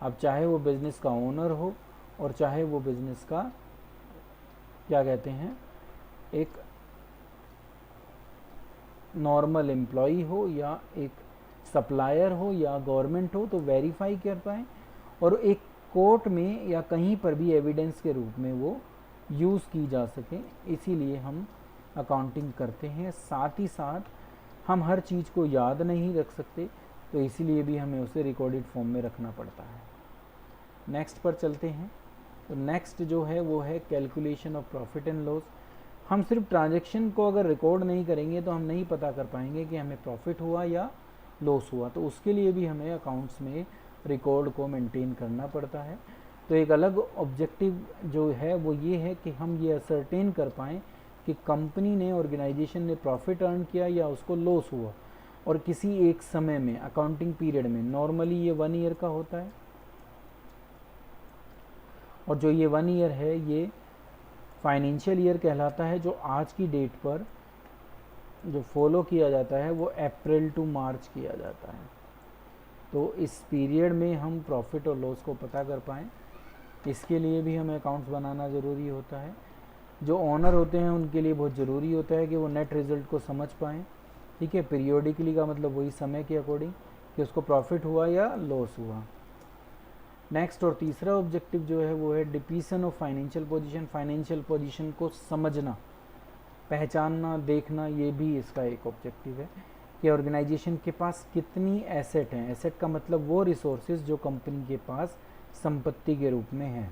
अब चाहे वो बिज़नेस का ओनर हो और चाहे वो बिज़नेस का क्या कहते हैं एक नॉर्मल एम्प्लॉई हो या एक सप्लायर हो या गवर्नमेंट हो, तो वेरीफाई कर पाएँ और एक कोर्ट में या कहीं पर भी एविडेंस के रूप में वो यूज़ की जा सके। इसीलिए हम अकाउंटिंग करते हैं। साथ ही साथ हम हर चीज़ को याद नहीं रख सकते, तो इसीलिए भी हमें उसे रिकॉर्डेड फॉर्म में रखना पड़ता है। नेक्स्ट पर चलते हैं। तो नेक्स्ट जो है वो है calculation of profit and loss. हम सिर्फ ट्रांजैक्शन को अगर रिकॉर्ड नहीं करेंगे तो हम नहीं पता कर पाएंगे कि हमें प्रॉफिट हुआ या लॉस हुआ, तो उसके लिए भी हमें अकाउंट्स में रिकॉर्ड को मेंटेन करना पड़ता है। तो एक अलग ऑब्जेक्टिव जो है वो ये है कि हम ये असरटेन कर पाएँ कि कंपनी ने, ऑर्गेनाइजेशन ने प्रॉफिट अर्न किया या उसको लॉस हुआ, और किसी एक समय में, अकाउंटिंग पीरियड में। नॉर्मली ये 1 ईयर का होता है, और जो ये 1 ईयर है ये फाइनेंशियल ईयर कहलाता है। जो आज की डेट पर जो फॉलो किया जाता है वो अप्रैल टू मार्च किया जाता है। तो इस पीरियड में हम प्रॉफिट और लॉस को पता कर पाएँ, इसके लिए भी हमें अकाउंट्स बनाना ज़रूरी होता है। जो ऑनर होते हैं उनके लिए बहुत ज़रूरी होता है कि वो नेट रिज़ल्ट को समझ पाएँ। ठीक है, पीरियोडिकली का मतलब वही समय के अकॉर्डिंग कि उसको प्रॉफिट हुआ या लॉस हुआ। नेक्स्ट और तीसरा ऑब्जेक्टिव जो है वो है depreciation of financial position. Financial position को समझना, पहचानना, देखना, ये भी इसका एक ऑब्जेक्टिव है कि ऑर्गेनाइजेशन के पास कितनी एसेट हैं। एसेट का मतलब वो रिसोर्सेज जो कंपनी के पास संपत्ति के रूप में है।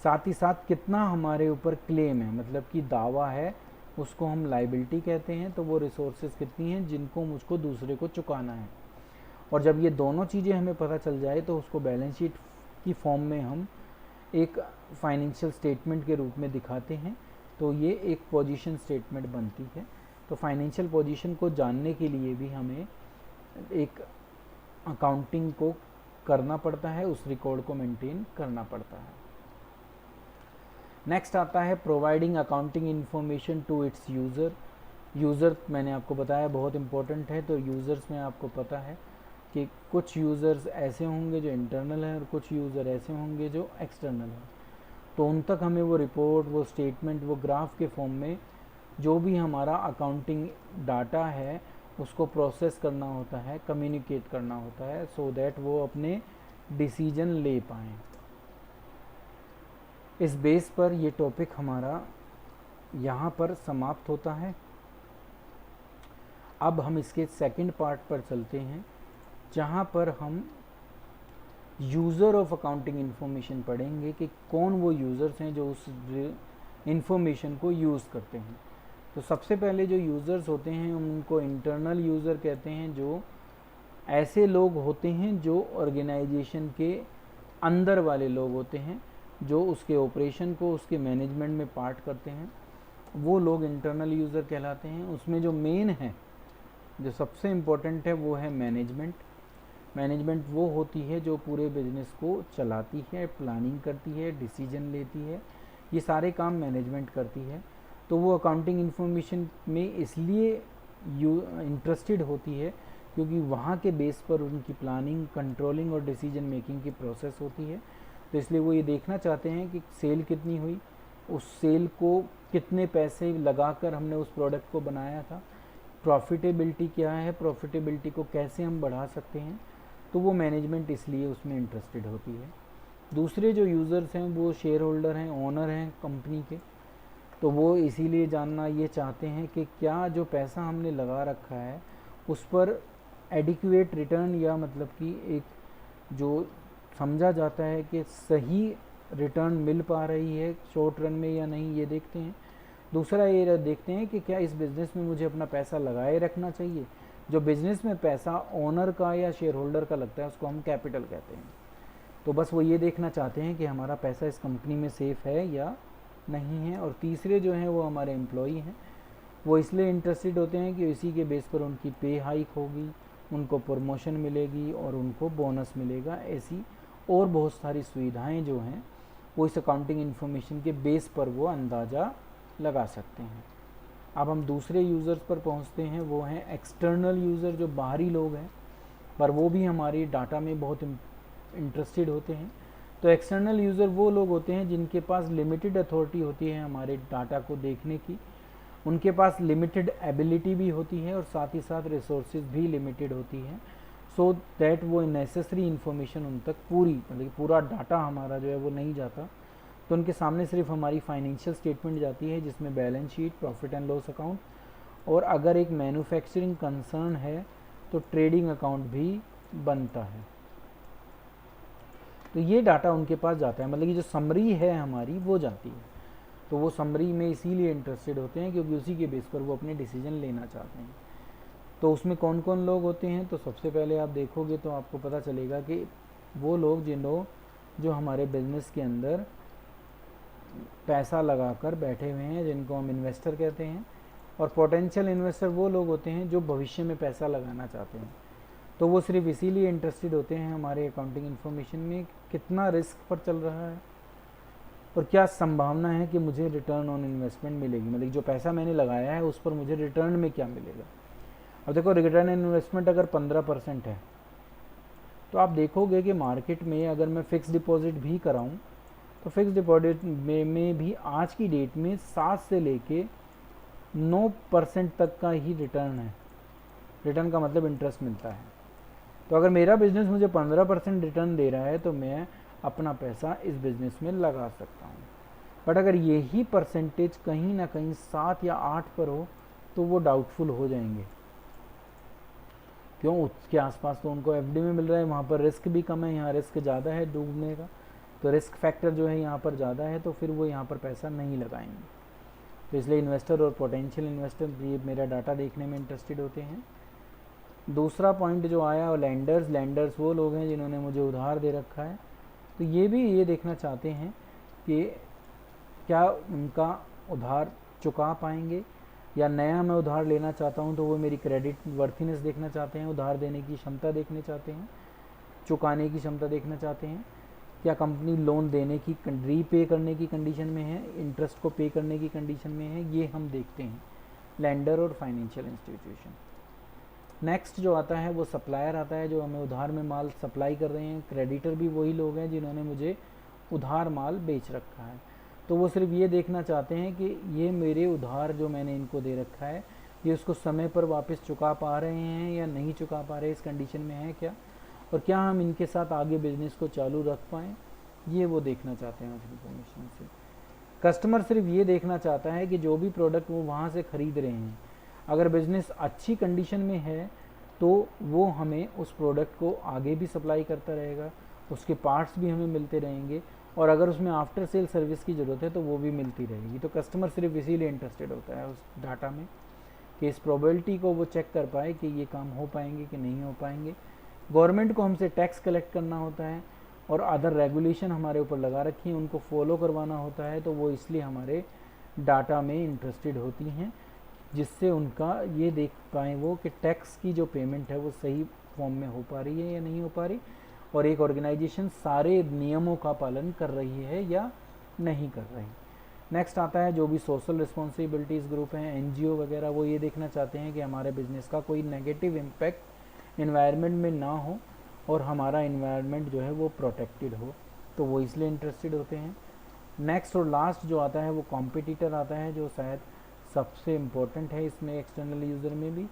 साथ ही साथ कितना हमारे ऊपर क्लेम है, मतलब कि दावा है, उसको हम लाइबिलिटी कहते हैं। तो वो रिसोर्सेज कितनी हैं जिनको मुझको दूसरे को चुकाना है। और जब ये दोनों चीज़ें हमें पता चल जाए तो उसको बैलेंस शीट की फॉर्म में हम एक फाइनेंशियल स्टेटमेंट के रूप में दिखाते हैं। तो ये एक पोजीशन स्टेटमेंट बनती है। तो फाइनेंशियल पोजीशन को जानने के लिए भी हमें एक अकाउंटिंग को करना पड़ता है, उस रिकॉर्ड को मेंटेन करना पड़ता है। नेक्स्ट आता है providing accounting information to its user. User मैंने आपको बताया बहुत इंपॉर्टेंट है। तो यूज़र्स में आपको पता है कि कुछ यूज़र्स ऐसे होंगे जो इंटरनल हैं और कुछ यूज़र ऐसे होंगे जो एक्सटर्नल हैं। तो उन तक हमें वो रिपोर्ट, वो स्टेटमेंट, वो ग्राफ के फॉर्म में जो भी हमारा अकाउंटिंग डाटा है उसको प्रोसेस करना होता है, कम्युनिकेट करना होता है, सो दैट वो अपने डिसीजन ले पाएँ। इस बेस पर ये टॉपिक हमारा यहाँ पर समाप्त होता है। अब हम इसके सेकंड पार्ट पर चलते हैं, जहाँ पर हम यूज़र ऑफ अकाउंटिंग इन्फॉर्मेशन पढ़ेंगे कि कौन वो यूज़र्स हैं जो उस इन्फॉर्मेशन को यूज़ करते हैं। तो सबसे पहले जो यूज़र्स होते हैं उनको इंटरनल यूज़र कहते हैं, जो ऐसे लोग होते हैं जो ऑर्गेनाइजेशन के अंदर वाले लोग होते हैं, जो उसके ऑपरेशन को, उसके मैनेजमेंट में पार्ट करते हैं, वो लोग इंटरनल यूज़र कहलाते हैं। उसमें जो मेन है, जो सबसे इम्पोर्टेंट है, वो है मैनेजमेंट। मैनेजमेंट वो होती है जो पूरे बिजनेस को चलाती है, प्लानिंग करती है, डिसीजन लेती है, ये सारे काम मैनेजमेंट करती है। तो वो अकाउंटिंग इन्फॉर्मेशन में इसलिए इंटरेस्टेड होती है क्योंकि वहाँ के बेस पर उनकी प्लानिंग, कंट्रोलिंग और डिसीजन मेकिंग की प्रोसेस होती है। तो इसलिए वो ये देखना चाहते हैं कि सेल कितनी हुई, उस सेल को कितने पैसे लगाकर हमने उस प्रोडक्ट को बनाया था, प्रॉफिटेबिलिटी क्या है, प्रॉफिटेबिलिटी को कैसे हम बढ़ा सकते हैं। तो वो मैनेजमेंट इसलिए उसमें इंटरेस्टेड होती है। दूसरे जो यूज़र्स हैं वो शेयर होल्डर हैं, ओनर हैं कंपनी के। तो वो इसीलिए जानना ये चाहते हैं कि क्या जो पैसा हमने लगा रखा है उस पर एडिक्वेट रिटर्न, या मतलब कि एक जो समझा जाता है कि सही रिटर्न मिल पा रही है शॉर्ट रन में या नहीं, ये देखते हैं। दूसरा ये देखते हैं कि क्या इस बिज़नेस में मुझे अपना पैसा लगाए रखना चाहिए। जो बिज़नेस में पैसा ओनर का या शेयर होल्डर का लगता है उसको हम कैपिटल कहते हैं। तो बस वो ये देखना चाहते हैं कि हमारा पैसा इस कंपनी में सेफ़ है या नहीं है। और तीसरे जो हैं वो हमारे एम्प्लॉई हैं। वो इसलिए इंटरेस्टेड होते हैं कि इसी के बेस पर उनकी पे हाइक होगी, उनको प्रमोशन मिलेगी और उनको बोनस मिलेगा। ऐसी और बहुत सारी सुविधाएं जो हैं वो इस अकाउंटिंग इन्फॉर्मेशन के बेस पर वो अंदाज़ा लगा सकते हैं। अब हम दूसरे यूज़र्स पर पहुंचते हैं, वो हैं एक्सटर्नल यूज़र, जो बाहरी लोग हैं, पर वो भी हमारी डाटा में बहुत इंटरेस्टेड होते हैं। तो एक्सटर्नल यूज़र वो लोग होते हैं जिनके पास लिमिटेड अथॉरिटी होती है हमारे डाटा को देखने की, उनके पास लिमिटेड एबिलिटी भी होती है और साथ ही साथ रिसोर्सेज भी लिमिटेड होती है, सो दैट वो नेसेसरी इन्फॉर्मेशन उन तक पूरी, मतलब पूरा डाटा हमारा जो है वो नहीं जाता। तो उनके सामने सिर्फ हमारी फाइनेंशियल स्टेटमेंट जाती है जिसमें balance sheet, profit and loss account और अगर एक मैन्युफैक्चरिंग कंसर्न है तो ट्रेडिंग अकाउंट भी बनता है। तो ये डाटा उनके पास जाता है, मतलब कि जो समरी है हमारी वो जाती है। तो वो समरी में इसीलिए इंटरेस्टेड होते हैं क्योंकि उसी के बेस पर वो अपने डिसीजन लेना चाहते हैं। तो उसमें कौन कौन लोग होते हैं, तो सबसे पहले आप देखोगे तो आपको पता चलेगा कि वो लोग जो हमारे बिजनेस के अंदर पैसा लगाकर बैठे हुए हैं, जिनको हम इन्वेस्टर कहते हैं। और पोटेंशियल इन्वेस्टर वो लोग होते हैं जो भविष्य में पैसा लगाना चाहते हैं। तो वो सिर्फ इसीलिए इंटरेस्टेड होते हैं हमारे अकाउंटिंग इन्फॉर्मेशन में, कितना रिस्क पर चल रहा है और क्या संभावना है कि मुझे रिटर्न ऑन इन्वेस्टमेंट मिलेगी, मतलब जो पैसा मैंने लगाया है उस पर मुझे रिटर्न में क्या मिलेगा। अब देखो, रिटर्न ऑन इन्वेस्टमेंट अगर 15% है तो आप देखोगे कि मार्केट में अगर मैं फ़िक्स डिपॉजिट भी कराऊं तो फिक्स डिपॉजिट में भी आज की डेट में 7 से लेके 9% तक का ही रिटर्न है। रिटर्न का मतलब इंटरेस्ट मिलता है। तो अगर मेरा बिजनेस मुझे 15% रिटर्न दे रहा है तो मैं अपना पैसा इस बिज़नेस में लगा सकता हूँ। बट अगर यही परसेंटेज कहीं ना कहीं 7 या 8 पर हो तो वो डाउटफुल हो जाएंगे। क्यों? उसके आसपास तो उनको एफडी में मिल रहा है, वहाँ पर रिस्क भी कम है, यहाँ रिस्क ज़्यादा है डूबने का। तो रिस्क फैक्टर जो है यहाँ पर ज़्यादा है, तो फिर वो यहाँ पर पैसा नहीं लगाएंगे। तो इसलिए इन्वेस्टर और पोटेंशियल इन्वेस्टर ये मेरा डाटा देखने में इंटरेस्टेड होते हैं। दूसरा पॉइंट जो आया वो लैंडर्स वो लोग हैं जिन्होंने मुझे उधार दे रखा है। तो ये भी ये देखना चाहते हैं कि क्या उनका उधार चुका पाएंगे, या नया मैं उधार लेना चाहता हूँ तो वो मेरी क्रेडिट वर्थीनेस देखना चाहते हैं, उधार देने की क्षमता देखना चाहते हैं, चुकाने की क्षमता देखना चाहते हैं। क्या कंपनी लोन देने की रीपे करने की कंडीशन में है, इंटरेस्ट को पे करने की कंडीशन में है, ये हम देखते हैं लैंडर और फाइनेंशियल इंस्टीट्यूशन। नेक्स्ट जो आता है वो सप्लायर आता है, जो हमें उधार में माल सप्लाई कर रहे हैं। क्रेडिटर भी वही लोग हैं जिन्होंने मुझे उधार माल बेच रखा है। तो वो सिर्फ ये देखना चाहते हैं कि ये मेरे उधार जो मैंने इनको दे रखा है ये उसको समय पर वापस चुका पा रहे हैं या नहीं चुका पा रहे, इस कंडीशन में है क्या, और क्या हम इनके साथ आगे बिजनेस को चालू रख पाएँ, ये वो देखना चाहते हैं उस इन्फॉर्मेशन से। कस्टमर सिर्फ ये देखना चाहता है कि जो भी प्रोडक्ट वो वहाँ से ख़रीद रहे हैं, अगर बिज़नेस अच्छी कंडीशन में है तो वो हमें उस प्रोडक्ट को आगे भी सप्लाई करता रहेगा, उसके पार्ट्स भी हमें मिलते रहेंगे, और अगर उसमें आफ्टर सेल सर्विस की ज़रूरत है तो वो भी मिलती रहेगी। तो कस्टमर सिर्फ इसीलिए इंटरेस्टेड होता है उस डाटा में कि इस प्रोबेबिलिटी को वो चेक कर पाए कि ये काम हो पाएंगे कि नहीं हो पाएंगे। गवर्नमेंट को हमसे टैक्स कलेक्ट करना होता है और अदर रेगुलेशन हमारे ऊपर लगा रखी है, उनको फॉलो करवाना होता है, तो वो इसलिए हमारे डाटा में इंटरेस्टेड होती हैं, जिससे उनका ये देख पाएँ वो कि टैक्स की जो पेमेंट है वो सही फॉर्म में हो पा रही है या नहीं हो पा रही, और एक ऑर्गेनाइजेशन सारे नियमों का पालन कर रही है या नहीं कर रही। नेक्स्ट आता है जो भी सोशल रिस्पॉन्सिबिलिटीज़ ग्रुप हैं, एनजीओ वगैरह, वो ये देखना चाहते हैं कि हमारे बिजनेस का कोई नेगेटिव इम्पैक्ट इन्वायरमेंट में ना हो और हमारा इन्वायरमेंट जो है वो प्रोटेक्टेड हो, तो वो इसलिए इंटरेस्टेड होते हैं। नेक्स्ट और लास्ट जो आता है वो कॉम्पिटिटर आता है, जो शायद सबसे इम्पोर्टेंट है इसमें एक्सटर्नल यूज़र में भी।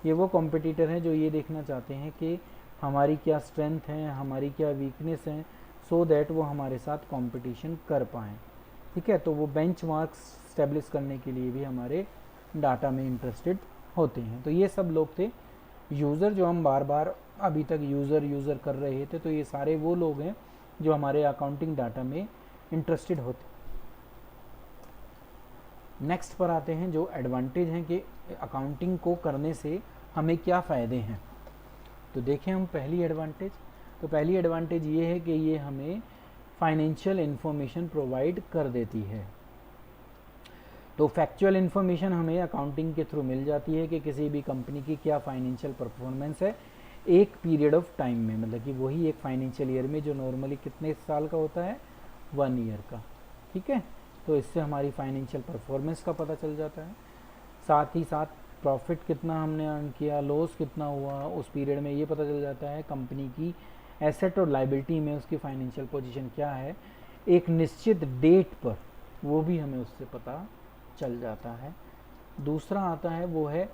ये वो कॉम्पिटिटर हैं जो ये देखना चाहते हैं कि हमारी क्या स्ट्रेंथ है, हमारी क्या वीकनेस है, सो दैट वो हमारे साथ कंपटीशन कर पाएँ। ठीक है, तो वो बेंचमार्क्स स्टैब्लिश करने के लिए भी हमारे डाटा में इंटरेस्टेड होते हैं। तो ये सब लोग थे यूज़र, जो हम बार बार अभी तक यूज़र कर रहे थे। तो ये सारे वो लोग हैं जो हमारे अकाउंटिंग डाटा में इंटरेस्टेड होते। नेक्स्ट पर आते हैं जो एडवांटेज हैं कि अकाउंटिंग को करने से हमें क्या फ़ायदे हैं। तो देखें हम पहली एडवांटेज, तो पहली एडवांटेज ये है कि ये हमें फाइनेंशियल इन्फॉर्मेशन प्रोवाइड कर देती है। तो फैक्चुअल इन्फॉर्मेशन हमें अकाउंटिंग के थ्रू मिल जाती है कि किसी भी कंपनी की क्या फाइनेंशियल परफॉर्मेंस है एक पीरियड ऑफ टाइम में, मतलब कि वही एक फाइनेंशियल ईयर में जो नॉर्मली कितने साल का होता है, 1 ईयर का। ठीक है, तो इससे हमारी फाइनेंशियल परफॉर्मेंस का पता चल जाता है। साथ ही साथ प्रॉफिट कितना हमने अर्न किया, लॉस कितना हुआ उस पीरियड में, ये पता चल जाता है। कंपनी की एसेट और लायबिलिटी में उसकी फाइनेंशियल पोजीशन क्या है एक निश्चित डेट पर, वो भी हमें उससे पता चल जाता है। दूसरा आता है वो है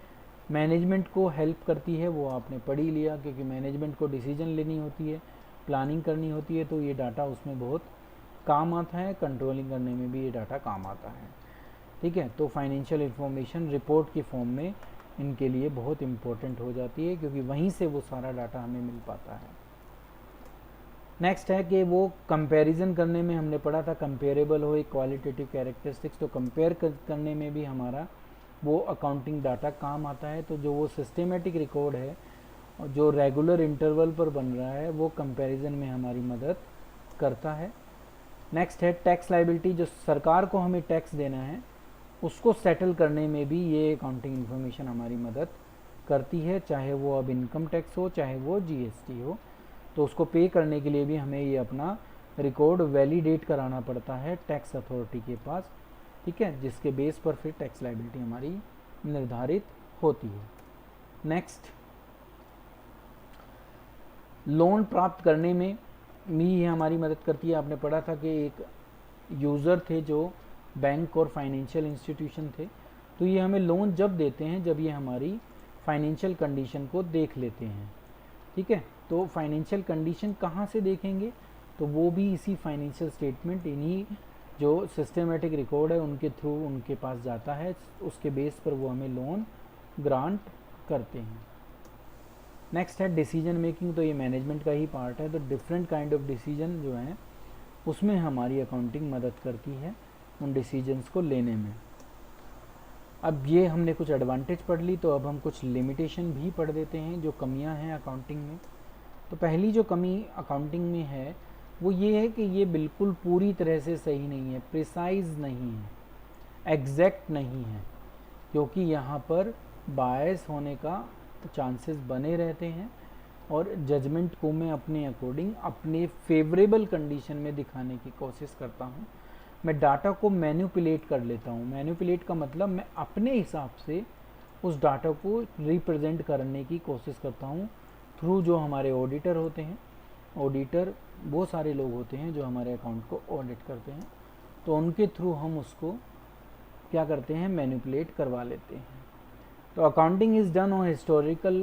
मैनेजमेंट को हेल्प करती है, वो आपने पढ़ ही लिया, क्योंकि मैनेजमेंट को डिसीजन लेनी होती है, प्लानिंग करनी होती है, तो ये डाटा उसमें बहुत काम आता है। कंट्रोलिंग करने में भी ये डाटा काम आता है। ठीक है। तो फाइनेंशियल इंफॉर्मेशन रिपोर्ट के फॉर्म में इनके लिए बहुत इम्पोर्टेंट हो जाती है, क्योंकि वहीं से वो सारा डाटा हमें मिल पाता है। नेक्स्ट है कि वो कंपैरिजन करने में हमने पढ़ा था, कंपेरेबल हो एक क्वालिटेटिव कैरेक्टरिस्टिक्स, तो कंपेयर करने में भी हमारा वो अकाउंटिंग डाटा काम आता है। तो जो वो सिस्टेमेटिक रिकॉर्ड है और जो रेगुलर इंटरवल पर बन रहा है, वो कंपैरिजन में हमारी मदद करता है। नेक्स्ट है टैक्स लायबिलिटी, जो सरकार को हमें टैक्स देना है उसको सेटल करने में भी ये अकाउंटिंग इन्फॉर्मेशन हमारी मदद करती है, चाहे वो अब इनकम टैक्स हो चाहे वो जीएसटी हो। तो उसको पे करने के लिए भी हमें ये अपना रिकॉर्ड वैलिडेट कराना पड़ता है टैक्स अथॉरिटी के पास, ठीक है, जिसके बेस पर फिर टैक्स लायबिलिटी हमारी निर्धारित होती है। नेक्स्ट, लोन प्राप्त करने में भी ये हमारी मदद करती है। आपने पढ़ा था कि एक यूज़र थे जो बैंक और फाइनेंशियल इंस्टीट्यूशन थे, तो ये हमें लोन जब देते हैं जब ये हमारी फाइनेंशियल कंडीशन को देख लेते हैं, ठीक है। तो फाइनेंशियल कंडीशन कहाँ से देखेंगे, तो वो भी इसी फाइनेंशियल स्टेटमेंट, इन्हीं जो सिस्टमेटिक रिकॉर्ड है उनके थ्रू उनके पास जाता है, उसके बेस पर वो हमें लोन ग्रांट करते हैं। नेक्स्ट है डिसीजन मेकिंग, तो ये मैनेजमेंट का ही पार्ट है। तो डिफरेंट काइंड ऑफ डिसीजन जो हैं उसमें हमारी अकाउंटिंग मदद करती है उन डिसीजंस को लेने में। अब ये हमने कुछ एडवांटेज पढ़ ली, तो अब हम कुछ लिमिटेशन भी पढ़ देते हैं, जो कमियां हैं अकाउंटिंग में। तो पहली जो कमी अकाउंटिंग में है वो ये है कि ये बिल्कुल पूरी तरह से सही नहीं है, प्रिसाइज नहीं है, एग्जैक्ट नहीं है, क्योंकि यहाँ पर बायस होने का चांसेस बने रहते हैं और जजमेंट को मैं अपने अकॉर्डिंग अपने फेवरेबल कंडीशन में दिखाने की कोशिश करता हूँ। मैं डाटा को मैनिपुलेट कर लेता हूँ। मैनिपुलेट का मतलब मैं अपने हिसाब से उस डाटा को रिप्रेजेंट करने की कोशिश करता हूँ थ्रू जो हमारे ऑडिटर होते हैं। ऑडिटर वो सारे लोग होते हैं जो हमारे अकाउंट को ऑडिट करते हैं, तो उनके थ्रू हम उसको क्या करते हैं, मैनिपुलेट करवा लेते हैं। तो accounting is done on historical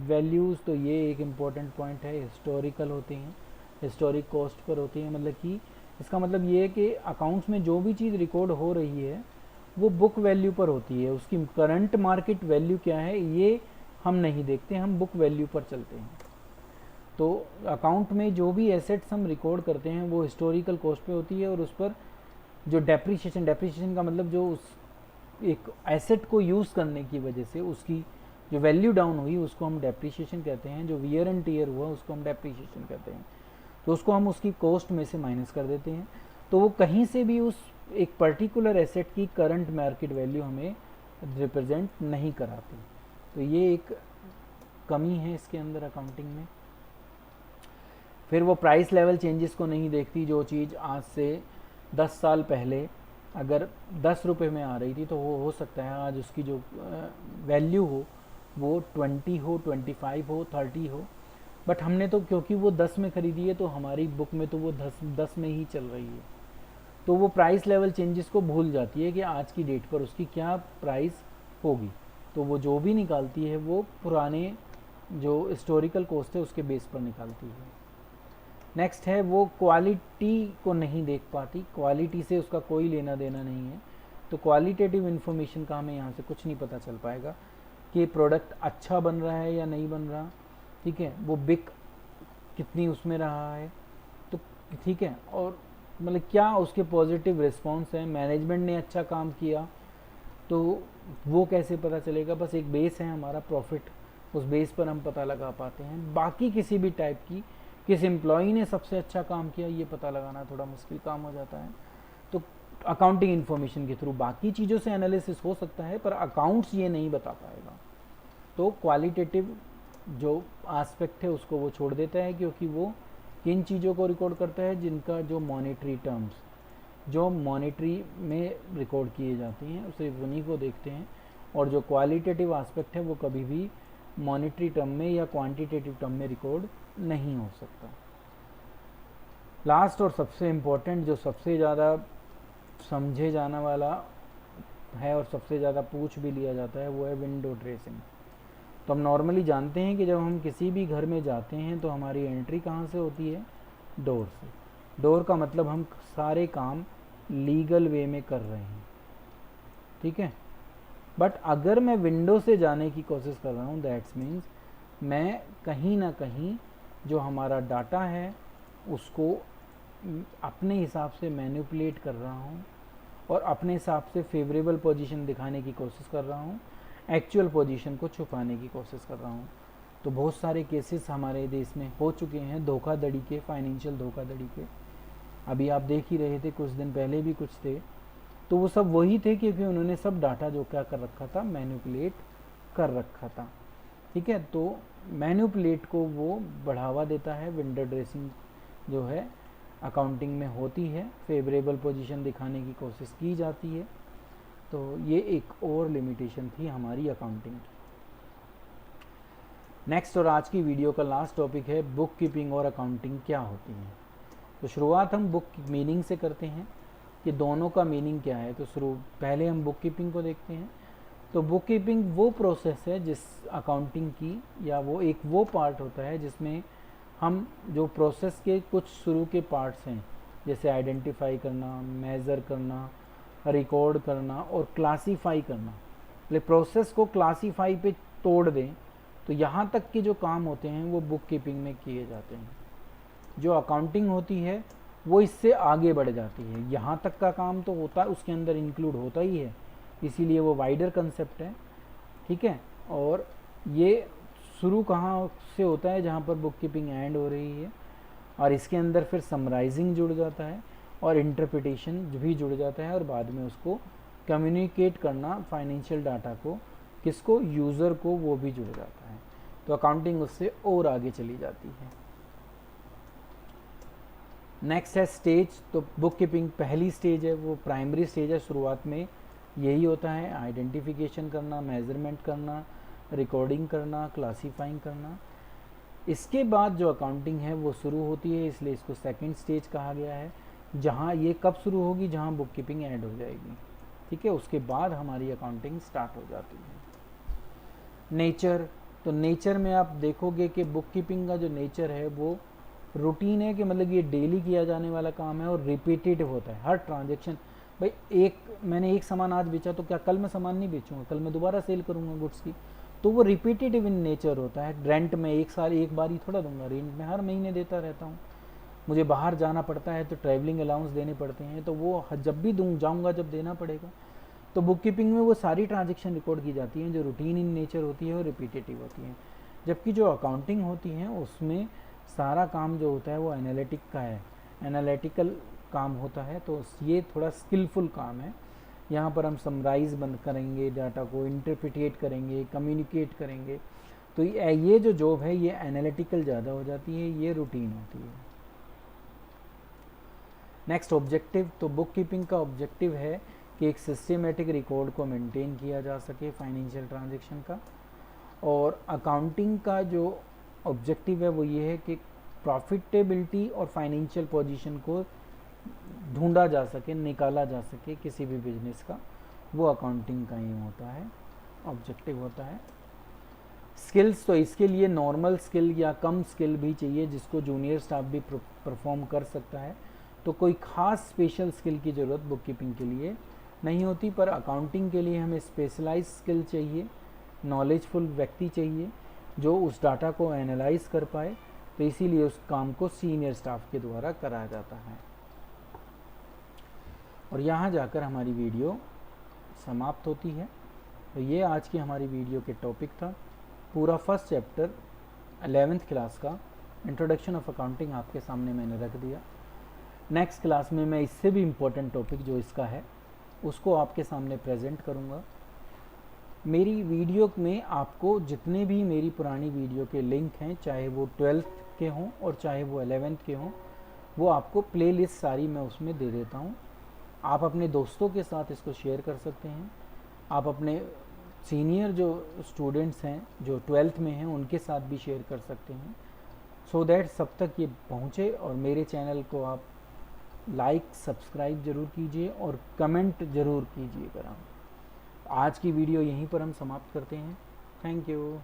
values, तो ये एक इम्पॉर्टेंट पॉइंट है। हिस्टोरिकल होते हैं, हिस्टोरिक कॉस्ट पर होती हैं, मतलब कि इसका मतलब ये है कि अकाउंट्स में जो भी चीज़ रिकॉर्ड हो रही है वो बुक वैल्यू पर होती है। उसकी करंट मार्केट वैल्यू क्या है ये हम नहीं देखते, हम बुक वैल्यू पर चलते हैं। तो अकाउंट में जो भी एसेट्स हम रिकॉर्ड करते हैं वो हिस्टोरिकल कॉस्ट पे होती है, और उस पर जो डेप्रिसिएशन का मतलब जो उस एक एसेट को यूज़ करने की वजह से उसकी जो वैल्यू डाउन हुई उसको हम डेप्रिसिएशन कहते हैं, जो वियर एंड टीयर हुआ उसको हम डेप्रिसिएशन कहते हैं। तो उसको हम उसकी कॉस्ट में से माइनस कर देते हैं, तो वो कहीं से भी उस एक पर्टिकुलर एसेट की करंट मार्केट वैल्यू हमें रिप्रेजेंट नहीं कराती। तो ये एक कमी है इसके अंदर अकाउंटिंग में। फिर वो प्राइस लेवल चेंजेस को नहीं देखती। जो चीज़ आज से 10 साल पहले अगर 10 रुपये में आ रही थी तो वो हो सकता है आज उसकी जो वैल्यू हो वो 20 हो, 25 हो, 30 हो, बट हमने तो क्योंकि वो 10 में ख़रीदी है तो हमारी बुक में तो वो 10 में ही चल रही है। तो वो प्राइस लेवल चेंजेस को भूल जाती है कि आज की डेट पर उसकी क्या प्राइस होगी। तो वो जो भी निकालती है वो पुराने जो हिस्टोरिकल कॉस्ट है उसके बेस पर निकालती है। नेक्स्ट है वो क्वालिटी को नहीं देख पाती, क्वालिटी से उसका कोई लेना देना नहीं है। तो क्वालिटेटिव इन्फॉर्मेशन का हमें यहाँ से कुछ नहीं पता चल पाएगा कि प्रोडक्ट अच्छा बन रहा है या नहीं बन रहा, ठीक है, वो बिक कितनी उसमें रहा है, तो ठीक है, और मतलब क्या उसके पॉजिटिव रिस्पॉन्स हैं, मैनेजमेंट ने अच्छा काम किया, तो वो कैसे पता चलेगा। बस एक बेस है हमारा प्रॉफिट, उस बेस पर हम पता लगा पाते हैं। बाकी किसी भी टाइप की किस एम्प्लॉई ने सबसे अच्छा काम किया ये पता लगाना थोड़ा मुश्किल काम हो जाता है। तो अकाउंटिंग इन्फॉर्मेशन के थ्रू बाकी चीज़ों से एनालिसिस हो सकता है पर अकाउंट्स ये नहीं बता पाएगा। तो क्वालिटेटिव जो एस्पेक्ट है उसको वो छोड़ देता है, क्योंकि वो किन चीज़ों को रिकॉर्ड करता है जिनका जो मॉनेटरी टर्म्स जो मॉनेटरी में रिकॉर्ड किए जाती हैं सिर्फ उन्हीं को देखते हैं, और जो क्वालिटेटिव एस्पेक्ट है वो कभी भी मॉनेटरी टर्म में या क्वांटिटेटिव टर्म में रिकॉर्ड नहीं हो सकता। लास्ट और सबसे इम्पोर्टेंट जो सबसे ज़्यादा समझे जाने वाला है और सबसे ज़्यादा पूछ भी लिया जाता है वो है विंडो ड्रेसिंग। तो हम नॉर्मली जानते हैं कि जब हम किसी भी घर में जाते हैं तो हमारी एंट्री कहाँ से होती है, डोर से। डोर का मतलब हम सारे काम लीगल वे में कर रहे हैं, ठीक है। बट अगर मैं विंडो से जाने की कोशिश कर रहा हूँ, दैट्स मीन्स मैं कहीं ना कहीं जो हमारा डाटा है उसको अपने हिसाब से मैनिपुलेट कर रहा हूँ और अपने हिसाब से फेवरेबल पोजीशन दिखाने की कोशिश कर रहा हूँ, एक्चुअल पोजीशन को छुपाने की कोशिश कर रहा हूँ। तो बहुत सारे केसेस हमारे देश में हो चुके हैं धोखाधड़ी के, फाइनेंशियल धोखाधड़ी के। अभी आप देख ही रहे थे, कुछ दिन पहले भी कुछ थे, तो वो सब वही थे क्योंकि उन्होंने सब डाटा जो क्या कर रखा था, मैनिपुलेट कर रखा था। ठीक है, तो मैनिपुलेट को वो बढ़ावा देता है। विंडो ड्रेसिंग जो है अकाउंटिंग में होती है, फेवरेबल पोजीशन दिखाने की कोशिश की जाती है। तो ये एक और लिमिटेशन थी हमारी अकाउंटिंग की। नेक्स्ट और आज की वीडियो का लास्ट टॉपिक है बुक कीपिंग और अकाउंटिंग क्या होती है। तो शुरुआत हम बुक मीनिंग से करते हैं कि दोनों का मीनिंग क्या है। तो पहले हम बुक कीपिंग को देखते हैं। तो बुक कीपिंग वो प्रोसेस है जिस अकाउंटिंग की, या वो एक वो पार्ट होता है जिसमें हम जो प्रोसेस के कुछ शुरू के पार्ट्स हैं, जैसे आइडेंटिफाई करना, मेज़र करना, रिकॉर्ड करना और क्लासीफाई करना, ले प्रोसेस को क्लासीफाई पे तोड़ दें, तो यहाँ तक के जो काम होते हैं वो बुक कीपिंग में किए जाते हैं। जो अकाउंटिंग होती है वो इससे आगे बढ़ जाती है। यहाँ तक का काम तो होता है, उसके अंदर इंक्लूड होता ही है, इसीलिए वो वाइडर कंसेप्ट है। ठीक है, और ये शुरू कहाँ से होता है, जहाँ पर बुक कीपिंग एंड हो रही है, और इसके अंदर फिर समराइजिंग जुड़ जाता है और इंटरप्रिटेशन भी जुड़ जाता है, और बाद में उसको कम्युनिकेट करना फाइनेंशियल डाटा को, किसको, यूज़र को, वो भी जुड़ जाता है। तो अकाउंटिंग उससे और आगे चली जाती है। नेक्स्ट है स्टेज। तो बुक कीपिंग पहली स्टेज है, वो प्राइमरी स्टेज है। शुरुआत में यही होता है, आइडेंटिफिकेशन करना, मेजरमेंट करना, रिकॉर्डिंग करना, क्लासीफाइंग करना। इसके बाद जो अकाउंटिंग है वो शुरू होती है, इसलिए इसको सेकंड स्टेज कहा गया है। जहाँ ये कब शुरू होगी, जहाँ बुक कीपिंग ऐड हो जाएगी। ठीक है, उसके बाद हमारी अकाउंटिंग स्टार्ट हो जाती है। नेचर। तो नेचर में आप देखोगे कि बुक कीपिंग का जो नेचर है वो रूटीन है, कि मतलब ये डेली किया जाने वाला काम है और रिपीटेटिव होता है। हर ट्रांजेक्शन, भाई मैंने एक सामान आज बेचा तो क्या कल मैं सामान नहीं बेचूंगा, कल मैं दोबारा सेल करूंगा गुड्स की। तो वो रिपीटेटिव इन नेचर होता है। रेंट में एक साल एक बार ही थोड़ा दूंगा, रेंट में हर महीने देता रहता हूँ। मुझे बाहर जाना पड़ता है तो ट्रैवलिंग अलाउंस देने पड़ते हैं, तो वो जब भी जाऊँगा जब देना पड़ेगा। तो बुक कीपिंग में वो सारी ट्रांजेक्शन रिकॉर्ड की जाती हैं जो रूटीन इन नेचर होती है और रिपीटेटिव होती हैं। जबकि जो अकाउंटिंग होती है उसमें सारा काम जो होता है वो एनालिटिक का है, एनालिटिकल काम होता है। तो ये थोड़ा स्किलफुल काम है। यहाँ पर हम समराइज बंद करेंगे, डाटा को इंटरप्रिटेट करेंगे, कम्युनिकेट करेंगे। तो ये जो जॉब है ये एनालिटिकल ज़्यादा हो जाती है, ये रूटीन होती है। Next objective. तो बुक कीपिंग का ऑब्जेक्टिव है कि एक सिस्टमेटिक रिकॉर्ड को मेंटेन किया जा सके फाइनेंशियल ट्रांजैक्शन का। और अकाउंटिंग का जो ऑब्जेक्टिव है वो ये है कि प्रॉफिटेबिलिटी और फाइनेंशियल पोजीशन को ढूंढा जा सके, निकाला जा सके किसी भी बिजनेस का, वो अकाउंटिंग का एम होता है, ऑब्जेक्टिव होता है। स्किल्स। तो इसके लिए नॉर्मल स्किल या कम स्किल भी चाहिए जिसको जूनियर स्टाफ भी परफॉर्म कर सकता है। तो कोई ख़ास स्पेशल स्किल की ज़रूरत बुक कीपिंग के लिए नहीं होती, पर अकाउंटिंग के लिए हमें स्पेशलाइज स्किल चाहिए, नॉलेजफुल व्यक्ति चाहिए जो उस डाटा को एनालाइज कर पाए। तो इसीलिए उस काम को सीनियर स्टाफ के द्वारा कराया जाता है। और यहाँ जाकर हमारी वीडियो समाप्त होती है। तो ये आज की हमारी वीडियो के टॉपिक था। पूरा फर्स्ट चैप्टर 11th क्लास का इंट्रोडक्शन ऑफ अकाउंटिंग आपके सामने मैंने रख दिया। नेक्स्ट क्लास में मैं इससे भी इम्पोर्टेंट टॉपिक जो इसका है उसको आपके सामने प्रेजेंट करूँगा। मेरी वीडियो में आपको जितने भी मेरी पुरानी वीडियो के लिंक हैं, चाहे वो 12th के हों और चाहे वो 11th के हों, वो आपको प्लेलिस्ट सारी मैं उसमें दे देता हूँ। आप अपने दोस्तों के साथ इसको शेयर कर सकते हैं। आप अपने सीनियर जो स्टूडेंट्स हैं जो 12th में हैं उनके साथ भी शेयर कर सकते हैं, सो दैट सब तक ये पहुँचे। और मेरे चैनल को आप लाइक सब्सक्राइब ज़रूर कीजिए और कमेंट ज़रूर कीजिएगा। आज की वीडियो यहीं पर हम समाप्त करते हैं। Thank you.